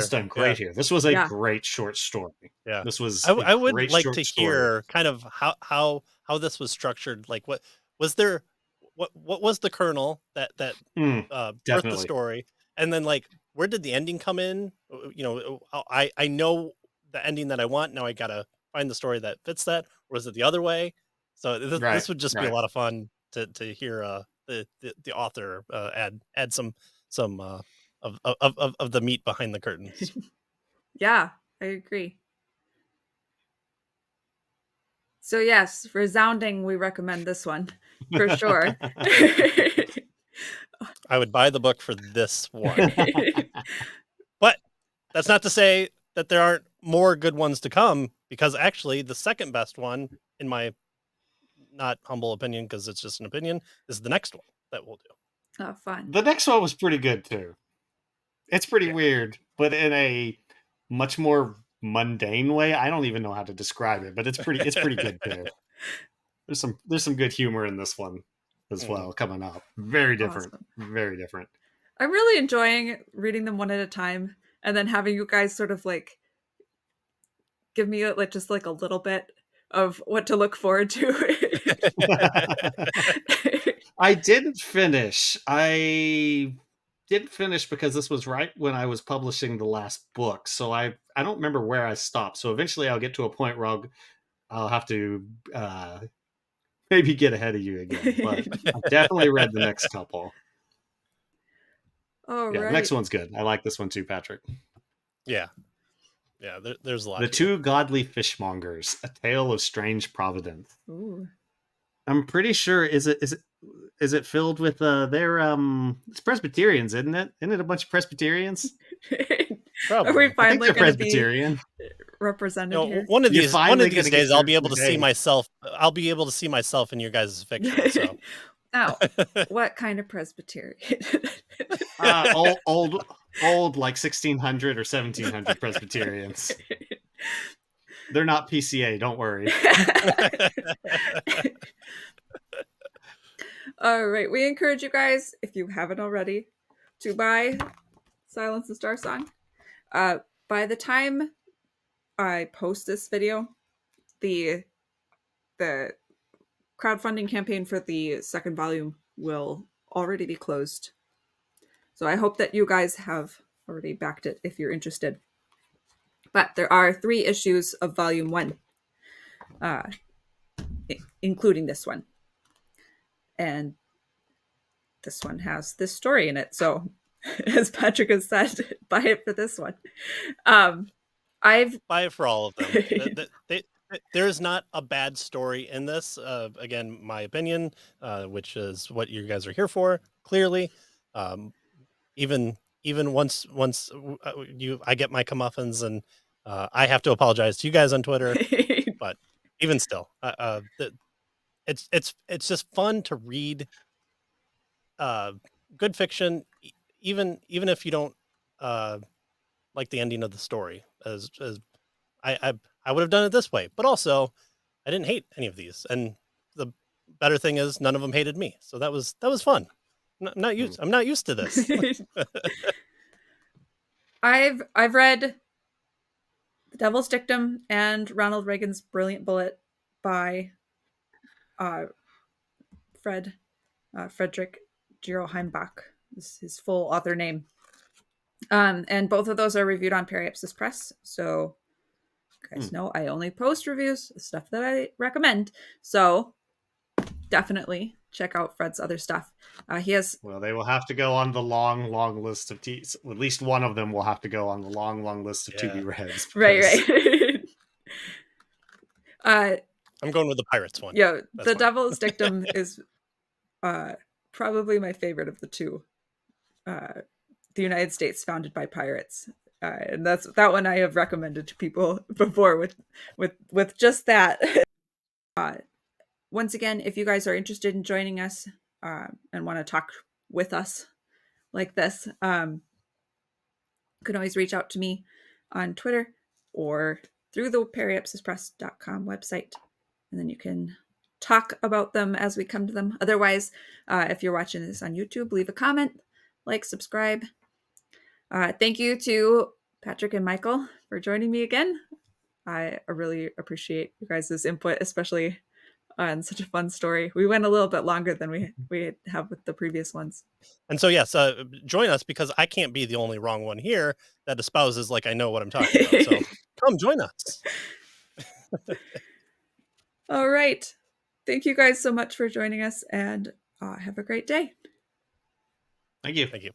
C: done great here. This was a great short story.
B: Yeah,
C: this was
B: I would like to hear kind of how this was structured. Like, what was there, what was the kernel that birthed the story, and then, like, where did the ending come in? I know the ending that I want. Now I gotta find the story that fits that. Or was it the other way? So this would just be a lot of fun to hear the author add some of the meat behind the curtains.
A: Yeah, I agree. So yes, resounding, we recommend this one for sure.
B: I would buy the book for this one. But that's not to say that there aren't more good ones to come, because actually the second best one, in my not humble opinion, because it's just an opinion, is the next one that we'll do.
A: Oh, fun.
C: The next one was pretty good too. It's pretty weird, but in a much more mundane way. I don't even know how to describe it, but it's pretty good too. There's some good humor in this one as well coming up. Very different. Awesome. Very different.
A: I'm really enjoying reading them one at a time, and then having you guys sort of like give me like just like a little bit of what to look forward to.
C: I didn't finish. Because this was right when I was publishing the last book, so I don't remember where I stopped. So eventually I'll get to a point where I'll have to maybe get ahead of you again. But I've definitely read the next couple.
A: Oh,
C: yeah,
A: right.
C: The next one's good. I like this one too, Patrick.
B: Yeah, there's a lot.
C: The Two Godly Fishmongers: A Tale of Strange Providence.
A: Ooh.
C: I'm pretty sure is it filled with it's Presbyterians, isn't it? Isn't it a bunch of Presbyterians?
A: Probably. Are we finally going to
C: be
A: represented here?
B: One of these days I'll be able to see myself. I'll be able to see myself in your guys' fiction. So.
A: Oh, what kind of Presbyterian?
C: Old like 1600 or 1700 Presbyterians. They're not PCA, don't worry.
A: All right, we encourage you guys, if you haven't already, to buy Silence and Starsong. By the time I post this video, the crowdfunding campaign for the second volume will already be closed. So I hope that you guys have already backed it if you're interested. But there are 3 issues of volume 1, including this one. And this one has this story in it. So as Patrick has said, buy it for this one.
B: Buy it for all of them. There's not a bad story in this. Again, my opinion, which is what you guys are here for, clearly. Even once I get my comeuppance and I have to apologize to you guys on Twitter, but even still, it's just fun to read good fiction, even if you don't like the ending of the story. As I would have done it this way, but also I didn't hate any of these. And the better thing is none of them hated me. So that was fun. I'm not used to this.
A: I've read The Devil's Dictum and Ronald Reagan's Brilliant Bullet by Frederick Gero Heimbach is his full author name. And both of those are reviewed on Periapsis Press. So you guys know I only post reviews, stuff that I recommend. So definitely check out Fred's other stuff. He has...
C: Well, they will have to go on the long, long list of at least one of them will have to go on the long, long list of to be reads.
A: Right.
B: I'm going with the Pirates one.
A: Yeah, The Devil's Dictum is probably my favorite of the two. The United States founded by pirates, and that one I have recommended to people before with just that. Once again, if you guys are interested in joining us and want to talk with us like this, you can always reach out to me on Twitter or through the periapsispress.com website, and then you can talk about them as we come to them. Otherwise, if you're watching this on YouTube, leave a comment, like, subscribe. Thank you to Patrick and Michael for joining me again. I really appreciate you guys' input, especially on such a fun story. We went a little bit longer than we have with the previous ones.
B: And so, yes, join us, because I can't be the only wrong one here that espouses like I know what I'm talking about. So come join us.
A: All right. Thank you guys so much for joining us, and have a great day.
C: Thank you.
B: Thank you.